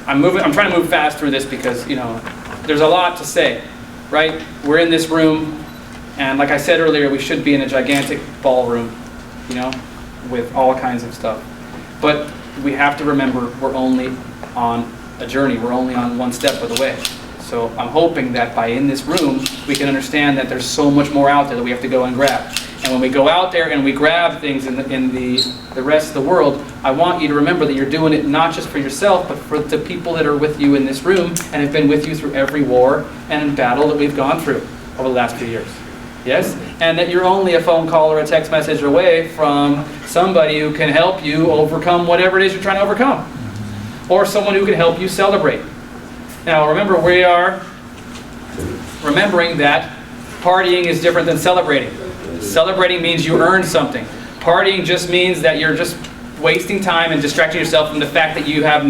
I'm trying to move fast through this because, there's a lot to say, right? We're in this room, and like I said earlier, we should be in a gigantic ballroom, with all kinds of stuff. But we have to remember we're only on a journey. We're only on one step of the way. So I'm hoping that by in this room, we can understand that there's so much more out there that we have to go and grab. And when we go out there and we grab things in the rest of the world, I want you to remember that you're doing it not just for yourself, but for the people that are with you in this room and have been with you through every war and battle that we've gone through over the last few years. Yes? And that you're only a phone call or a text message away from somebody who can help you overcome whatever it is you're trying to overcome. Or someone who can help you celebrate. Now remember, we are remembering that partying is different than celebrating. Celebrating means you earned something. Partying just means that you're just wasting time and distracting yourself from the fact that you got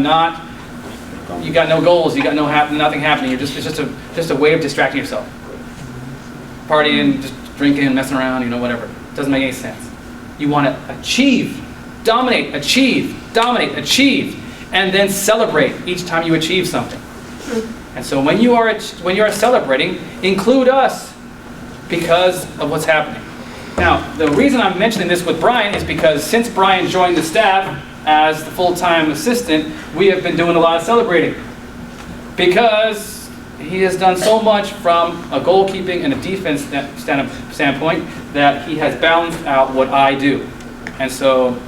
no goals, you got nothing happening. It's just a way of distracting yourself. partying, just drinking, messing around, whatever. It doesn't make any sense. You want to achieve, dominate, achieve, and then celebrate each time you achieve something. And so when you are celebrating, include us because of what's happening. Now, the reason I'm mentioning this with Brian is because since Brian joined the staff as the full-time assistant, we have been doing a lot of celebrating. Because he has done so much from a goalkeeping and a defense standpoint that he has balanced out what I do. And so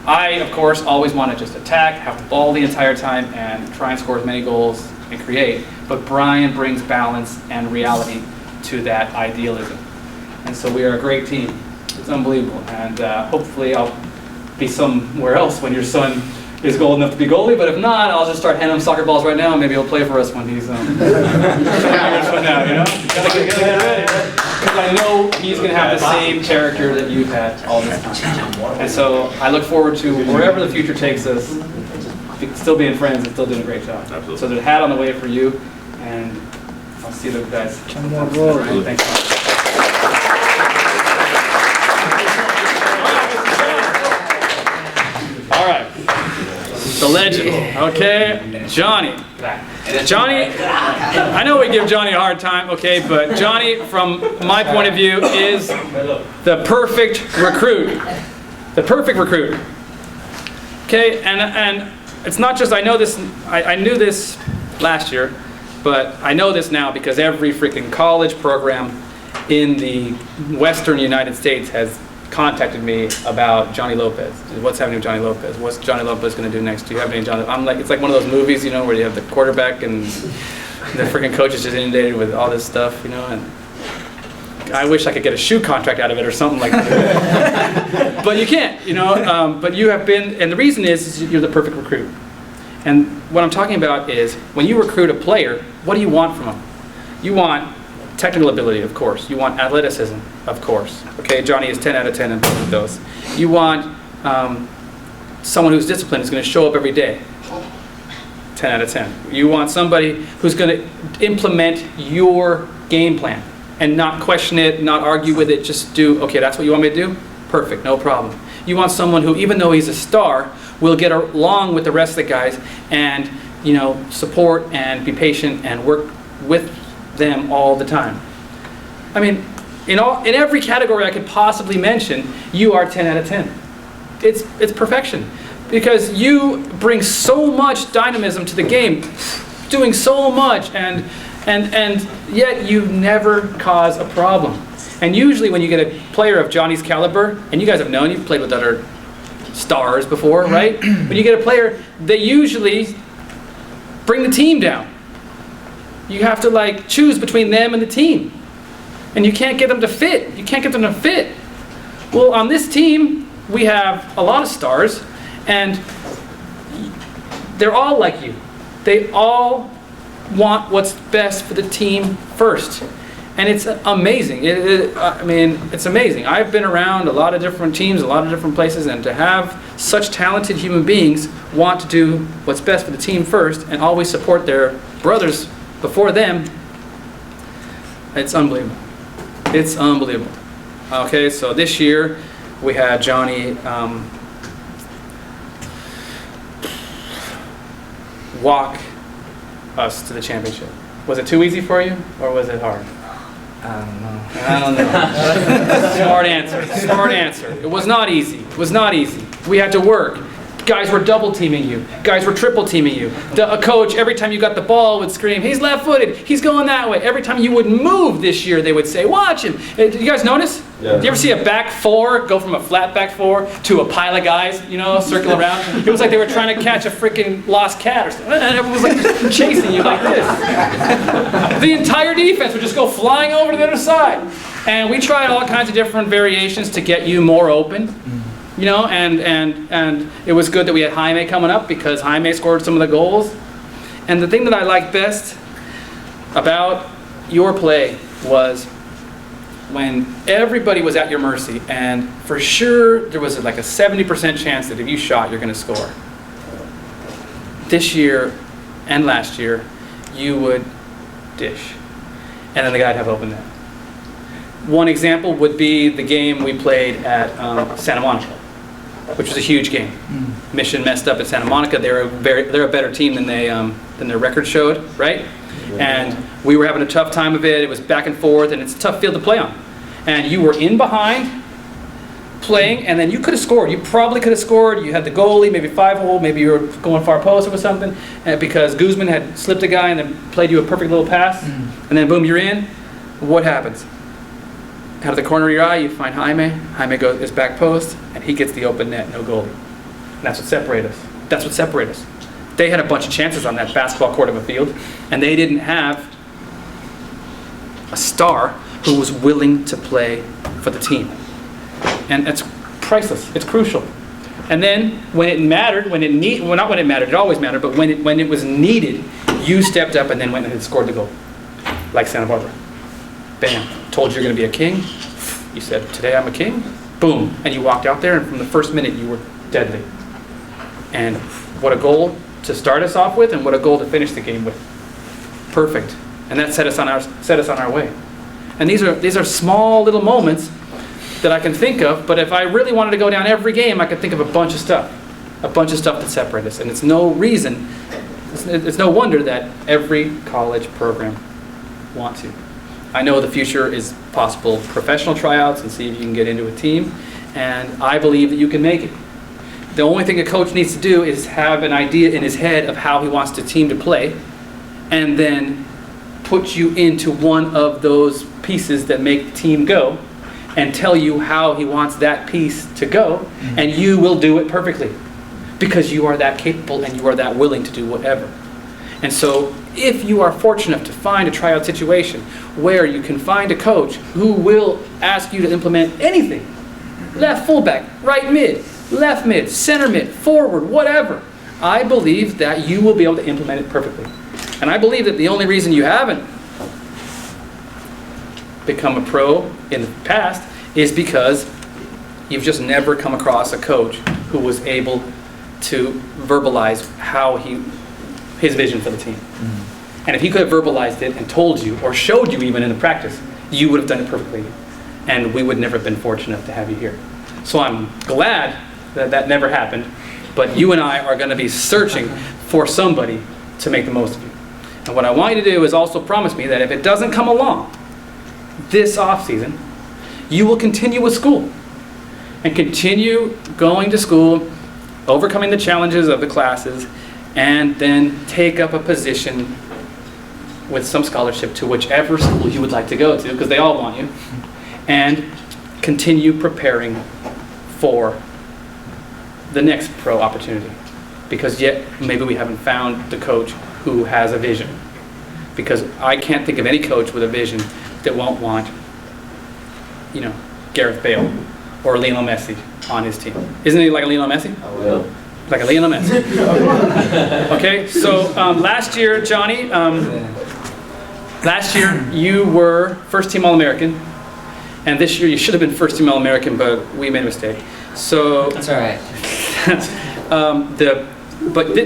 I, of course, always want to just attack, have the ball the entire time, and try and score as many goals and create. But Brian brings balance and reality to that idealism. And so we are a great team. It's unbelievable. And hopefully I'll be somewhere else when your son is old enough to be goalie, but if not, I'll just start handing him soccer balls right now, and maybe he'll play for us when he's years from now, Gotta get ready, right? Because I know he's going to have the same character that you've had all this time. And so I look forward to wherever the future takes us, still being friends and still doing a great job. Absolutely. So there's a hat on the way for you, and I'll see you guys. Thanks so much. All right. The legend, okay? Johnny. Johnny, I know we give Johnny a hard time, okay, but Johnny, from my point of view, is the perfect recruit. The perfect recruit. Okay, and it's not just, I know this, I knew this last year, but I know this now because every freaking college program in the Western United States has contacted me about Johnny Lopez. What's happening with Johnny Lopez? What's Johnny Lopez going to do next? Do you have any Johnny? I'm like, it's like one of those movies, where you have the quarterback and the freaking coach is just inundated with all this stuff, and I wish I could get a shoe contract out of it or something like that. But you can't, but you have been, and the reason is you're the perfect recruit. And what I'm talking about is when you recruit a player, what do you want from them? You want technical ability, of course. You want athleticism, of course. Okay, Johnny is 10 out of 10 in both of those. You want someone who's disciplined, is going to show up every day. 10 out of 10. You want somebody who's going to implement your game plan and not question it, not argue with it, just do, okay, that's what you want me to do? Perfect, no problem. You want someone who, even though he's a star, will get along with the rest of the guys and, support and be patient and work with them all the time. I mean, in every category I could possibly mention, you are 10 out of 10. It's perfection because you bring so much dynamism to the game, doing so much, and yet you never cause a problem. And usually when you get a player of Johnny's caliber, and you guys have known, you've played with other stars before, right? When you get a player, they usually bring the team down. You have to choose between them and the team. And you can't get them to fit. You can't get them to fit. Well, on this team, we have a lot of stars, and they're all like you. They all want what's best for the team first. And it's amazing. It's amazing. I've been around a lot of different teams, a lot of different places, and to have such talented human beings want to do what's best for the team first and always support their brothers before them, it's unbelievable. It's unbelievable. Okay, so this year we had Johnny walk us to the championship. Was it too easy for you, or was it hard? I don't know. Smart answer. It was not easy. It was not easy. We had to work. Guys were double teaming you. Guys were triple teaming you. A coach, every time you got the ball, would scream, he's left-footed, he's going that way. Every time you would move this year, they would say, watch him. Did you guys notice? Yeah. Did you ever see a back four go from a flat back four to a pile of guys, circle around? It was like they were trying to catch a freaking lost cat or something. And everyone was like chasing you like this. The entire defense would just go flying over to the other side. And we tried all kinds of different variations to get you more open. And it was good that we had Jaime coming up because Jaime scored some of the goals. And the thing that I liked best about your play was when everybody was at your mercy, and for sure there was like a 70% chance that if you shot, you're going to score. This year and last year, you would dish, and then the guy'd have open net. One example would be the game we played at Santa Monica, which was a huge game. Mission messed up at Santa Monica. They're a better team than their record showed, right? And we were having a tough time of it. It was back and forth, and it's a tough field to play on. And you were in behind playing, and then you could have scored. You probably could have scored. You had the goalie, maybe 5-hole, maybe you were going far post or something, because Guzman had slipped a guy and then played you a perfect little pass, and then boom, you're in. What happens? Out of the corner of your eye, you find Jaime. Jaime goes his back post, and he gets the open net, no goalie. And that's what separated us. That's what separated us. They had a bunch of chances on that basketball court of a field, and they didn't have a star who was willing to play for the team. And it's priceless. It's crucial. And then when it mattered, well, not when it mattered, it always mattered, but when it was needed, you stepped up and then went and scored the goal, like Santa Barbara. Bam. Told you you're going to be a king. You said, today I'm a king. Boom. And you walked out there, and from the first minute, you were deadly. And what a goal to start us off with, and what a goal to finish the game with. Perfect. And that set us on our way. And these are small little moments that I can think of, but if I really wanted to go down every game, I could think of a bunch of stuff that separate us. And it's no wonder that every college program wants to. I know the future is possible professional tryouts and see if you can get into a team, and I believe that you can make it. The only thing a coach needs to do is have an idea in his head of how he wants the team to play, and then put you into one of those pieces that make the team go, and tell you how he wants that piece to go, and you will do it perfectly, because you are that capable and you are that willing to do whatever. And so if you are fortunate enough to find a tryout situation where you can find a coach who will ask you to implement anything, left fullback, right mid, left mid, center mid, forward, whatever, I believe that you will be able to implement it perfectly. And I believe that the only reason you haven't become a pro in the past is because you've just never come across a coach who was able to verbalize his vision for the team. And if he could have verbalized it and told you, or showed you even in the practice, you would have done it perfectly. And we would never have been fortunate enough to have you here. So I'm glad that that never happened, but you and I are going to be searching for somebody to make the most of you. And what I want you to do is also promise me that if it doesn't come along this off season, you will continue with school and continue going to school, overcoming the challenges of the classes, and then take up a position with some scholarship to whichever school you would like to go to, because they all want you, and continue preparing for the next pro opportunity. Because yet, maybe we haven't found the coach who has a vision. Because I can't think of any coach with a vision that won't want, Gareth Bale or Lionel Messi on his team. Isn't he like a Lionel Messi? I will. Like a Lionel Messi. Okay, so last year, Johnny, last year you were first team All-American, and this year you should have been first team All-American, but we made a mistake. So That's all right.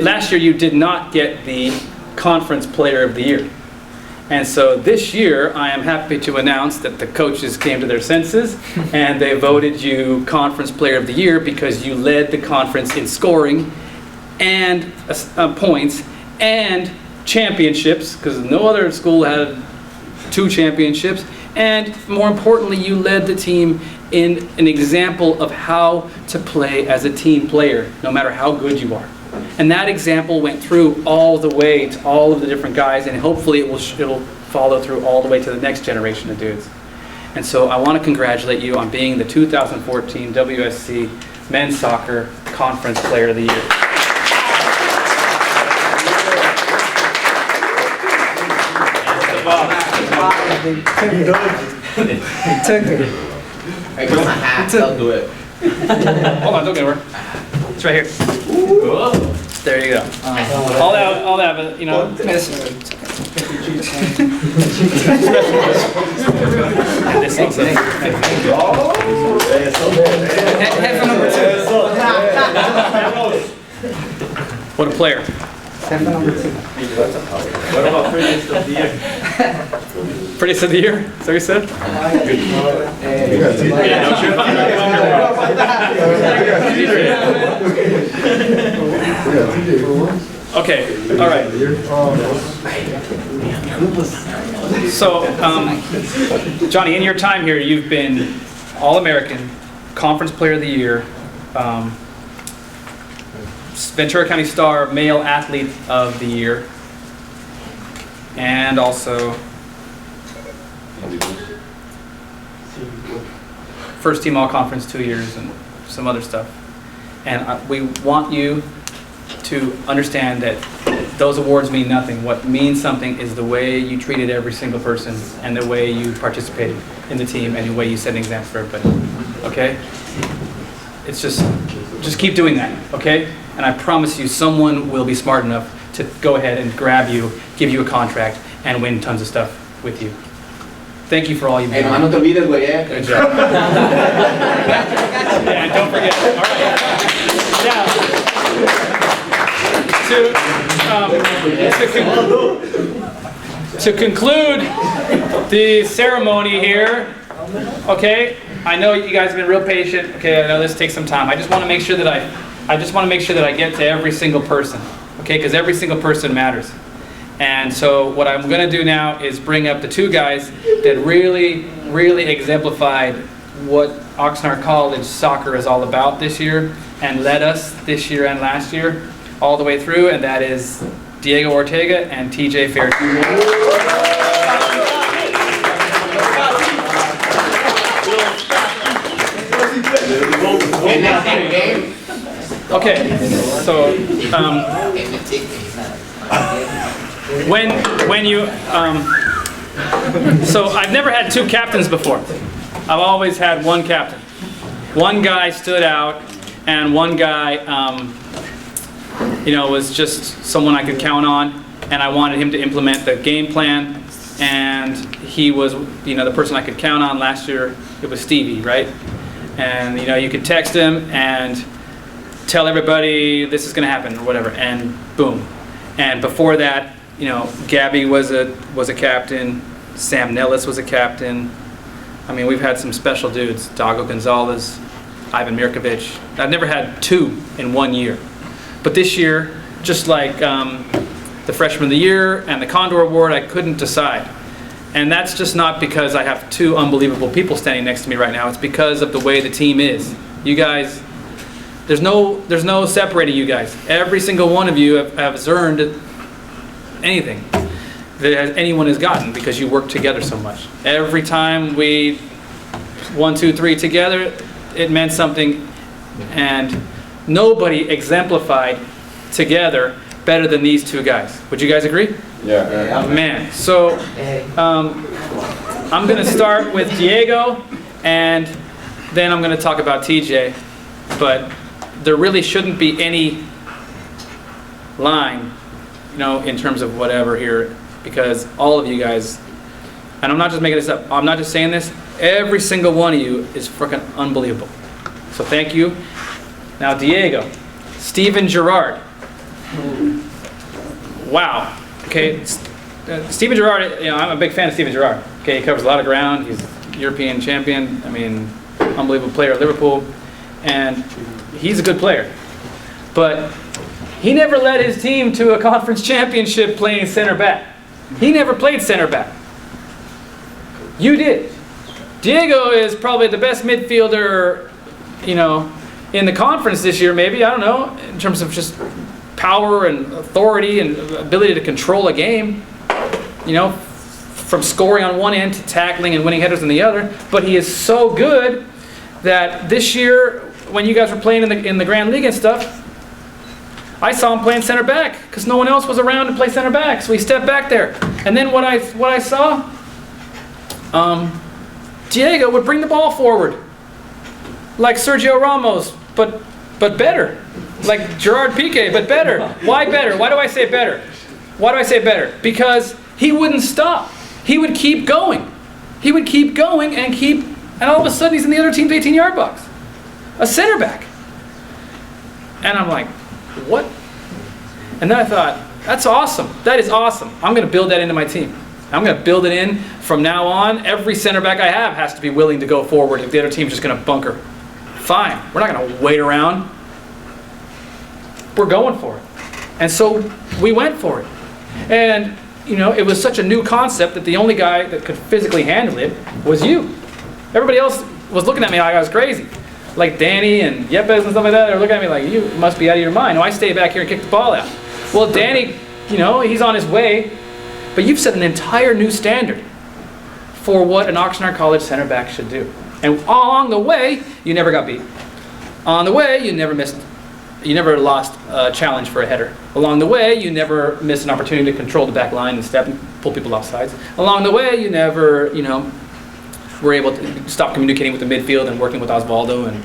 last year you did not get the Conference Player of the Year. And so this year, I am happy to announce that the coaches came to their senses and they voted you Conference Player of the Year because you led the conference in scoring and points and championships, because no other school had 2 championships. And more importantly, you led the team in an example of how to play as a team player, no matter how good you are. And that example went through all the way to all of the different guys, and hopefully it'll follow through all the way to the next generation of dudes. And so I want to congratulate you on being the 2014 WSC Men's Soccer Conference Player of the Year. He took it. I got my hat. I'll do it. Hold on, don't get over. It's right here. There you go. All that, but, this also. Headphone number 2. What a player. Headphone number 2. What about President of the Year? Prettiest of the year? Is that what you said? Okay, all right. So, Johnny, in your time here, you've been All-American, Conference Player of the Year, Ventura County Star Male Athlete of the Year, and also first team All-Conference 2 years and some other stuff. And we want you to understand that those awards mean nothing. What means something is the way you treated every single person and the way you participated in the team and the way you set an example for everybody. Okay? It's just keep doing that, okay? And I promise you someone will be smart enough to go ahead and grab you, give you a contract, and win tons of stuff with you. Thank you for all you've done. Hey, no te olvides, güey, Good job. Yeah, and don't forget. All right. Now, to conclude the ceremony here, okay? I know you guys have been real patient. Okay, I know this takes some time. I just want to make sure that I get to every single person, okay? Because every single person matters. And so what I'm going to do now is bring up the two guys that really, really exemplified what Oxnard College soccer is all about this year and led us this year and last year all the way through, and that is Diego Ortega and TJ Fair Jr. Okay, so when you so I've never had two captains before. I've always had one captain. One guy stood out, and one guy, was just someone I could count on, and I wanted him to implement the game plan. And he was, the person I could count on last year. It was Stevie, right? And you could text him and tell everybody this is going to happen or whatever, and boom. And before that, Gabby was a captain. Sam Nellis was a captain. I mean, we've had some special dudes. Dago Gonzalez, Ivan Mirkovic. I've never had two in 1 year. But this year, just like the Freshman of the Year and the Condor Award, I couldn't decide. And that's just not because I have two unbelievable people standing next to me right now. It's because of the way the team is. You guys, there's no separating you guys. Every single one of you have earned anything that anyone has gotten because you work together so much. Every time we 1, 2, 3 together, it meant something, and nobody exemplified together better than these two guys. Would you guys agree? Yeah. Man, so I'm going to start with Diego, and then I'm going to talk about TJ, but there really shouldn't be any line, in terms of whatever here, because all of you guys, and I'm not just making this up, I'm not just saying this, every single one of you is freaking unbelievable. So thank you. Now Diego, Steven Gerrard. Wow. Okay, Steven Gerrard, I'm a big fan of Steven Gerrard. Okay, he covers a lot of ground. He's European champion. I mean, unbelievable player at Liverpool. And he's a good player. But he never led his team to a conference championship playing center back. He never played center back. You did. Diego is probably the best midfielder, in the conference this year, maybe, I don't know, in terms of just power and authority and ability to control a game, from scoring on one end to tackling and winning headers on the other. But he is so good that this year, when you guys were playing in the Grand League and stuff, I saw him playing center back because no one else was around to play center back, so he stepped back there. And then what I saw, Diego would bring the ball forward, like Sergio Ramos, but better, like Gerard Piqué, but better. Why better? Why do I say better? Why do I say better? Because he wouldn't stop. He would keep going. He would keep going and all of a sudden he's in the other team's 18-yard box, a center back. And I'm like, what? And then I thought, that's awesome. That is awesome. I'm going to build that into my team. I'm going to build it in from now on. Every center back I have has to be willing to go forward if the other team's just going to bunker. Fine. We're not going to wait around. We're going for it. And so we went for it. And, you know, it was such a new concept that the only guy that could physically handle it was you. Everybody else was looking at me like I was crazy. Like Danny and Yepes and stuff like that, they were looking at me like, you must be out of your mind. No, I stay back here and kick the ball out. Well, Danny, you know, he's on his way, but you've set an entire new standard for what an Oxnard College center back should do. And along the way, you never got beat. On the way, you never lost a challenge for a header. Along the way, you never missed an opportunity to control the back line and step and pull people off sides. Along the way, you never, you know, were able to stop communicating with the midfield and working with Osvaldo and,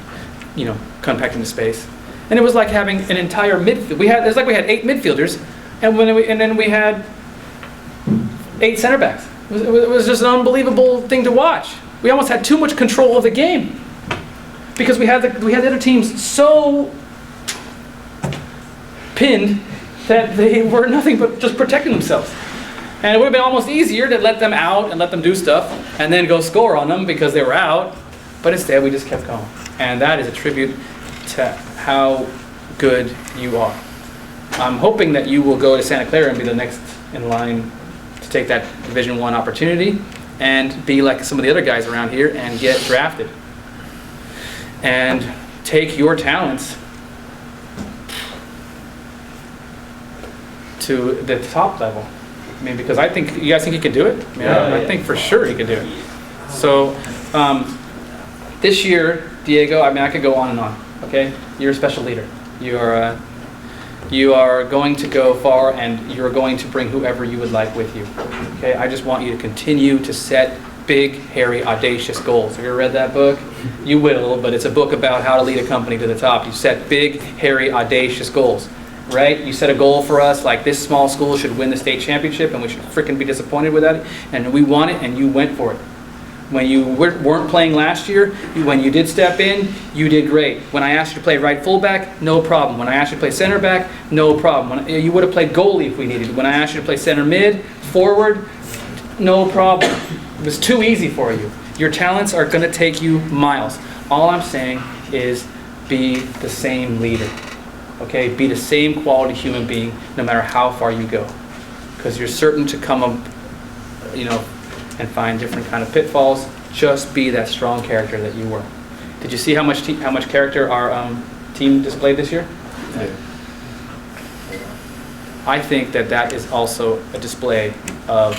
you know, compacting the space. And it was like having an entire midfield. It's like we had 8 midfielders, and then we had 8 center backs. It was just an unbelievable thing to watch. We almost had too much control of the game because we had the other teams so pinned that they were nothing but just protecting themselves. And it would have been almost easier to let them out and let them do stuff and then go score on them because they were out. But instead, we just kept going. And that is a tribute to how good you are. I'm hoping that you will go to Santa Clara and be the next in line to take that Division I opportunity and be like some of the other guys around here and get drafted. And take your talents to the top level. I mean, because I think, you guys think he could do it? I mean, I think for sure he could do it. So, this year, Diego, I mean, I could go on and on, okay? You're a special leader. You are going to go far, and you're going to bring whoever you would like with you, okay? I just want you to continue to set big, hairy, audacious goals. Have you ever read that book? You will, but it's a book about how to lead a company to the top. You set big, hairy, audacious goals. Right? You set a goal for us, like this small school should win the state championship and we should freaking be disappointed with that. And we won it and you went for it. When you weren't playing last year, when you did step in, you did great. When I asked you to play right fullback, no problem. When I asked you to play center back, no problem. You would have played goalie if we needed. When I asked you to play center mid, forward, no problem. It was too easy for you. Your talents are going to take you miles. All I'm saying is be the same leader. Okay, be the same quality human being no matter how far you go, because you're certain to come up, you know, and find different kind of pitfalls. Just be that strong character that you were. Did you see how much character our team displayed this year? Yeah. I think that is also a display of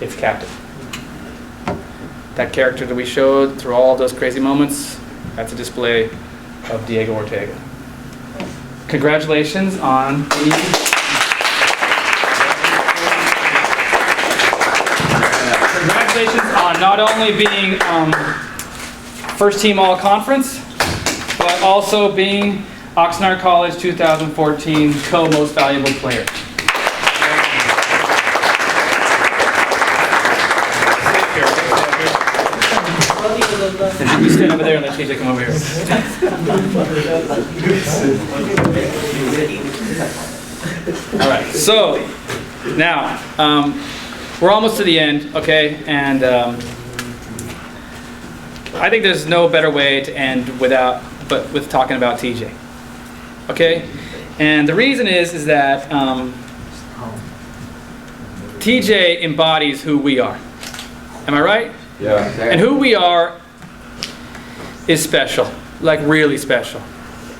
its captain. That character that we showed through all of those crazy moments, that's a display of Diego Ortega. Congratulations on the not only being first team all conference, but also being Oxnard College 2014 co-most valuable player. You stand over there and let TJ come over here. All right, so now we're almost to the end, okay? And I think there's no better way to end but with talking about TJ, okay? And the reason is that TJ embodies who we are. Am I right? Yeah. And who we are is special, like really special.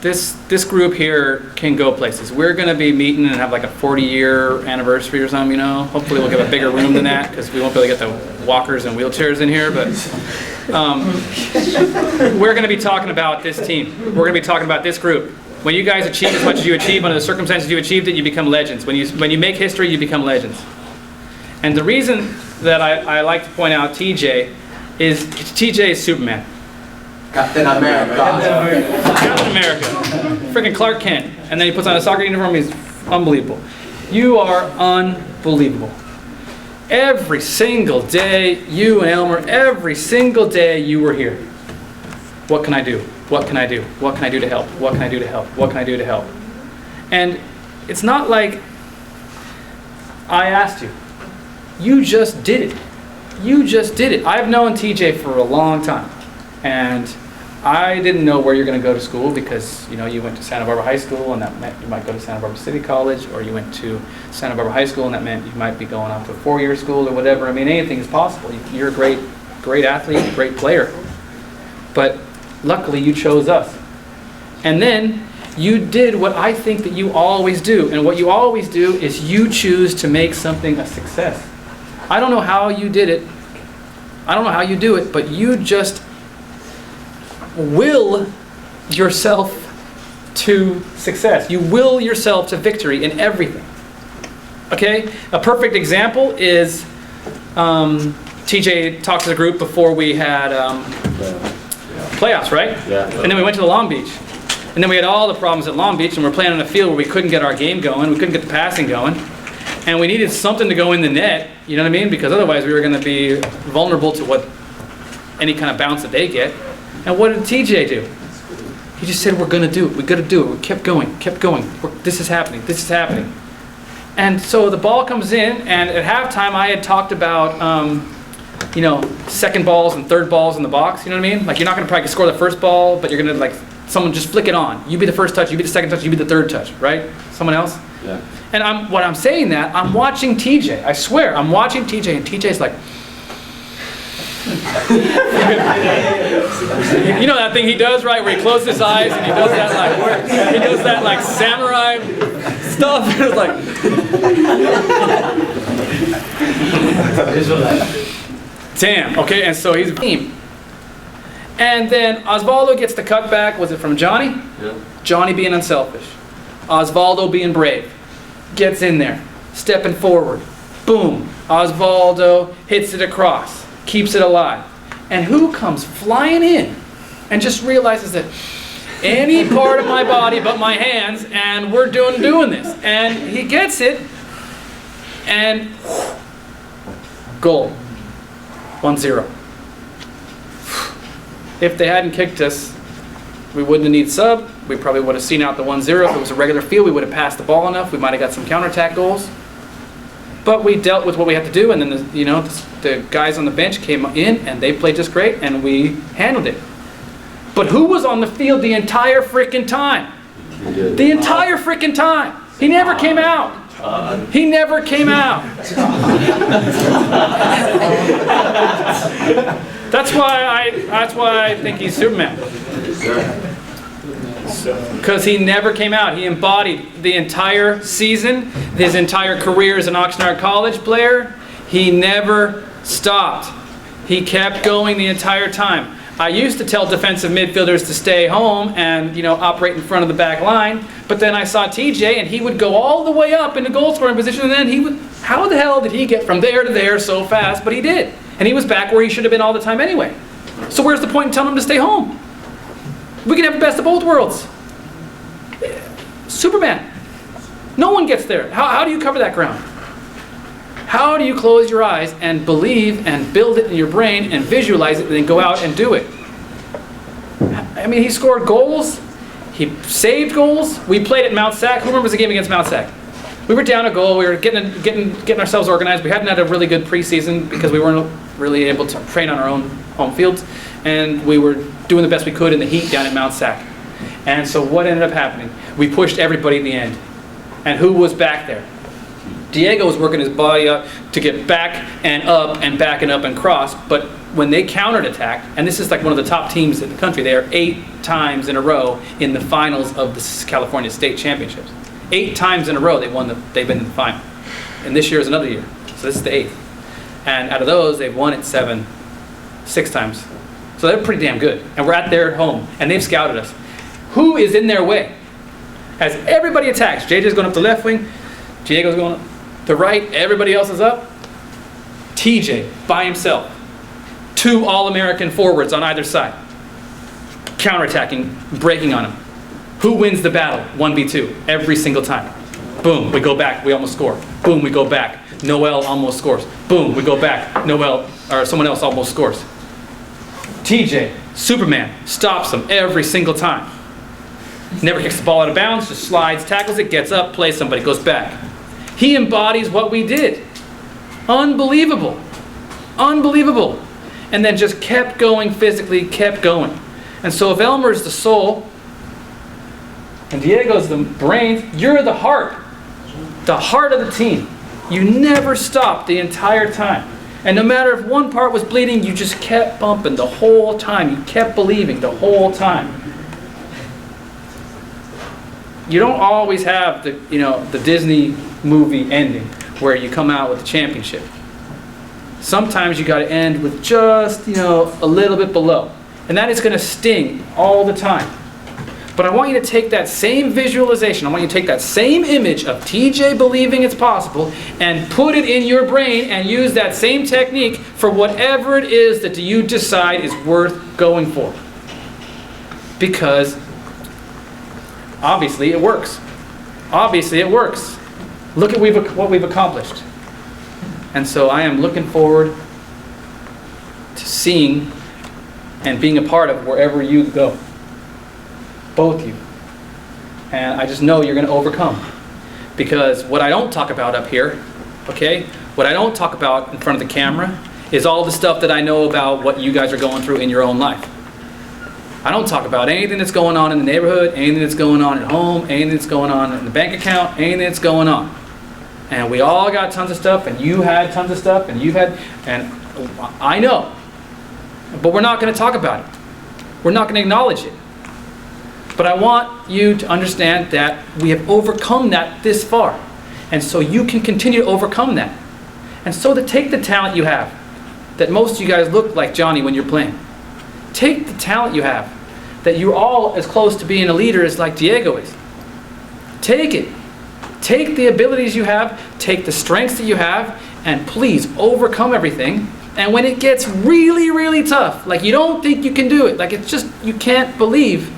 This group here can go places. We're going to be meeting and have like a 40-year anniversary or something, you know. Hopefully we'll get a bigger room than that because we won't be able to get the walkers and wheelchairs in here. But we're going to be talking about this team. We're going to be talking about this group. When you guys achieve as much as you achieve under the circumstances you achieved it, you become legends. When you make history, you become legends. And the reason that I like to point out TJ is Superman. Captain America. Captain America. Freaking Clark Kent. And then he puts on a soccer uniform, he's unbelievable. You are unbelievable. Every single day, you and Elmer, every single day you were here. What can I do? What can I do? What can I do to help? What can I do to help? What can I do to help? And it's not like I asked you. You just did it. You just did it. I've known TJ for a long time, and I didn't know where you're going to go to school because, you went to Santa Barbara High School, and that meant you might go to Santa Barbara City College, or you went to Santa Barbara High School, and that meant you might be going off to a 4-year school or whatever. I mean, anything is possible. You're a great athlete, a great player. But luckily, you chose us. And then you did what I think that you always do. And what you always do is you choose to make something a success. I don't know how you did it. I don't know how you do it, but you just will yourself to success. You will yourself to victory in everything. Okay? A perfect example is TJ talked to the group before we had playoffs, right? Yeah. And then we went to the Long Beach. And then we had all the problems at Long Beach, and we're playing on a field where we couldn't get our game going, we couldn't get the passing going, and we needed something to go in the net, you know what I mean? Because otherwise we were going to be vulnerable to any kind of bounce that they get. And what did TJ do? He just said, we're going to do it, we got to do it. We kept going. This is happening. And so the ball comes in, and at halftime I had talked about, second balls and third balls in the box, you know what I mean? Like, you're not going to probably score the first ball, but you're going to, someone just flick it on. You be the first touch, you be the second touch, you be the third touch, right? Someone else? Yeah. And I'm saying that, I'm watching TJ. I swear, I'm watching TJ, and TJ's like, you know that thing he does, right? Where he closes his eyes and he does that like samurai stuff. It's like, damn. Okay, and so he's a team. And then Osvaldo gets the cutback. Was it from Johnny? Yeah. Johnny being unselfish. Osvaldo being brave. Gets in there. Stepping forward. Boom. Osvaldo hits it across. Keeps it alive. And who comes flying in and just realizes that any part of my body but my hands, and we're doing this. And he gets it, and goal. 1-0. If they hadn't kicked us, we wouldn't have needed sub. We probably would have seen out the 1-0. If it was a regular field, we would have passed the ball enough. We might have got some counterattack goals. But we dealt with what we had to do, and then the guys on the bench came in, and they played just great, and we handled it. But who was on the field the entire freaking time? The entire freaking time. He never came out. He never came out. That's why I think he's Superman. Because he never came out. He embodied the entire season, his entire career as an Oxnard College player. He never stopped. He kept going the entire time. I used to tell defensive midfielders to stay home and operate in front of the back line, but then I saw TJ and he would go all the way up into goal scoring position, and then how the hell did he get from there to there so fast? But he did. And he was back where he should have been all the time anyway. So where's the point in telling him to stay home? We can have the best of both worlds. Superman. No one gets there. How do you cover that ground? How do you close your eyes and believe and build it in your brain and visualize it and then go out and do it? I mean, he scored goals. He saved goals. We played at Mount Sac. Who remembers the game against Mount Sac? We were down a goal. We were getting ourselves organized. We hadn't had a really good preseason because we weren't really able to train on our own home fields. And we were doing the best we could in the heat down at Mount Sac. And so what ended up happening? We pushed everybody at the end. And who was back there? Diego was working his body up to get back and up and back and up and cross. But when they countered attacked, and this is like one of the top teams in the country, they are 8 times in a row in the finals of the California State Championships. 8 times in a row they've been in the final. And this year is another year. So this is the 8th. And out of those, they've won it 6 times. So they're pretty damn good. And we're at their home. And they've scouted us. Who is in their way? As everybody attacks, JJ's going up the left wing, Diego's going up the right, everybody else is up. TJ, by himself. 2 All-American forwards on either side. Counterattacking, breaking on him. Who wins the battle? 1v2, every single time. Boom, we go back, we almost score. Boom, we go back. Noel almost scores. Boom, we go back. Noel, or someone else almost scores. TJ, Superman, stops them every single time. Never kicks the ball out of bounds, just slides, tackles it, gets up, plays somebody, goes back. He embodies what we did. Unbelievable. Unbelievable. And then just kept going physically, kept going. And so if Elmer's the soul, and Diego's the brains, you're the heart of the team. You never stopped the entire time. And no matter if one part was bleeding, you just kept bumping the whole time. You kept believing the whole time. You don't always have the Disney movie ending where you come out with the championship. Sometimes you got to end with just, a little bit below. And that is going to sting all the time. But I want you to take that same visualization, I want you to take that same image of TJ believing it's possible and put it in your brain and use that same technique for whatever it is that you decide is worth going for. Because obviously it works. Obviously it works. Look at what we've accomplished. And so I am looking forward to seeing and being a part of wherever you go. Both you. And I just know you're going to overcome. Because what I don't talk about up here, okay, what I don't talk about in front of the camera is all the stuff that I know about what you guys are going through in your own life. I don't talk about anything that's going on in the neighborhood, anything that's going on at home, anything that's going on in the bank account, anything that's going on. And we all got tons of stuff, and you had tons of stuff, and you've had, and I know. But we're not going to talk about it. We're not going to acknowledge it. But I want you to understand that we have overcome that this far. And so you can continue to overcome that. And so to take the talent you have, that most of you guys look like Johnny when you're playing. Take the talent you have, that you're all as close to being a leader as like Diego is. Take it. Take the abilities you have, take the strengths that you have, and please overcome everything. And when it gets really, really tough, like you don't think you can do it, like it's just, you can't believe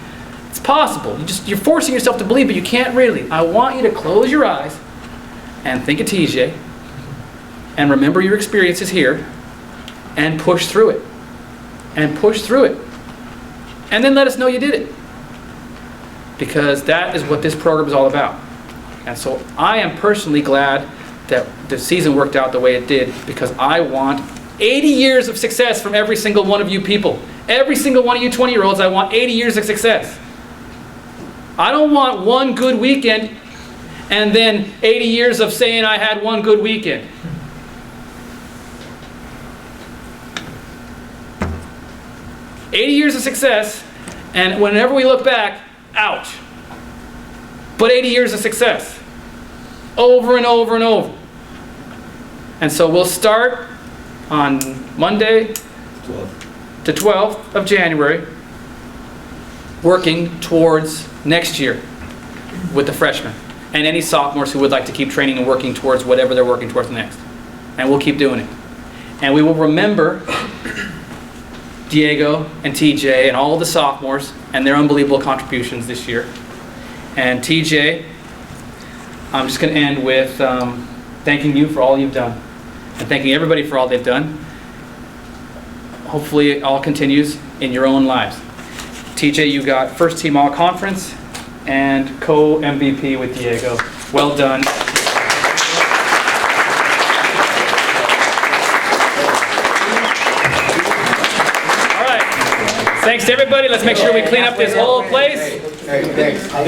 it's possible. You're forcing yourself to believe, but you can't really. I want you to close your eyes and think of TJ and remember your experiences here and push through it. And push through it. And then let us know you did it. Because that is what this program is all about. And so I am personally glad that the season worked out the way it did, because I want 80 years of success from every single one of you people. Every single one of you 20-year-olds, I want 80 years of success. I don't want one good weekend and then 80 years of saying I had one good weekend. "80 years of success, and whenever we look back, ouch. But 80 years of success. Over and over and over. And so we'll start on Monday, the 12th of January, working towards next year with the freshmen and any sophomores who would like to keep training and working towards whatever they're working towards next. And we'll keep doing it. And we will remember Diego and TJ and all the sophomores and their unbelievable contributions this year. And TJ, I'm just going to end with thanking you for all you've done and thanking everybody for all they've done. Hopefully it all continues in your own lives. TJ, you got first team all conference and co-MVP with Diego. Well done. All right. Thanks to everybody. Let's make sure we clean up this whole place. Thanks. All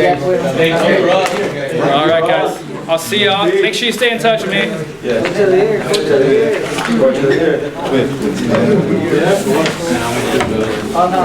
right, guys. I'll see y'all. Make sure you stay in touch with me. Oh, no.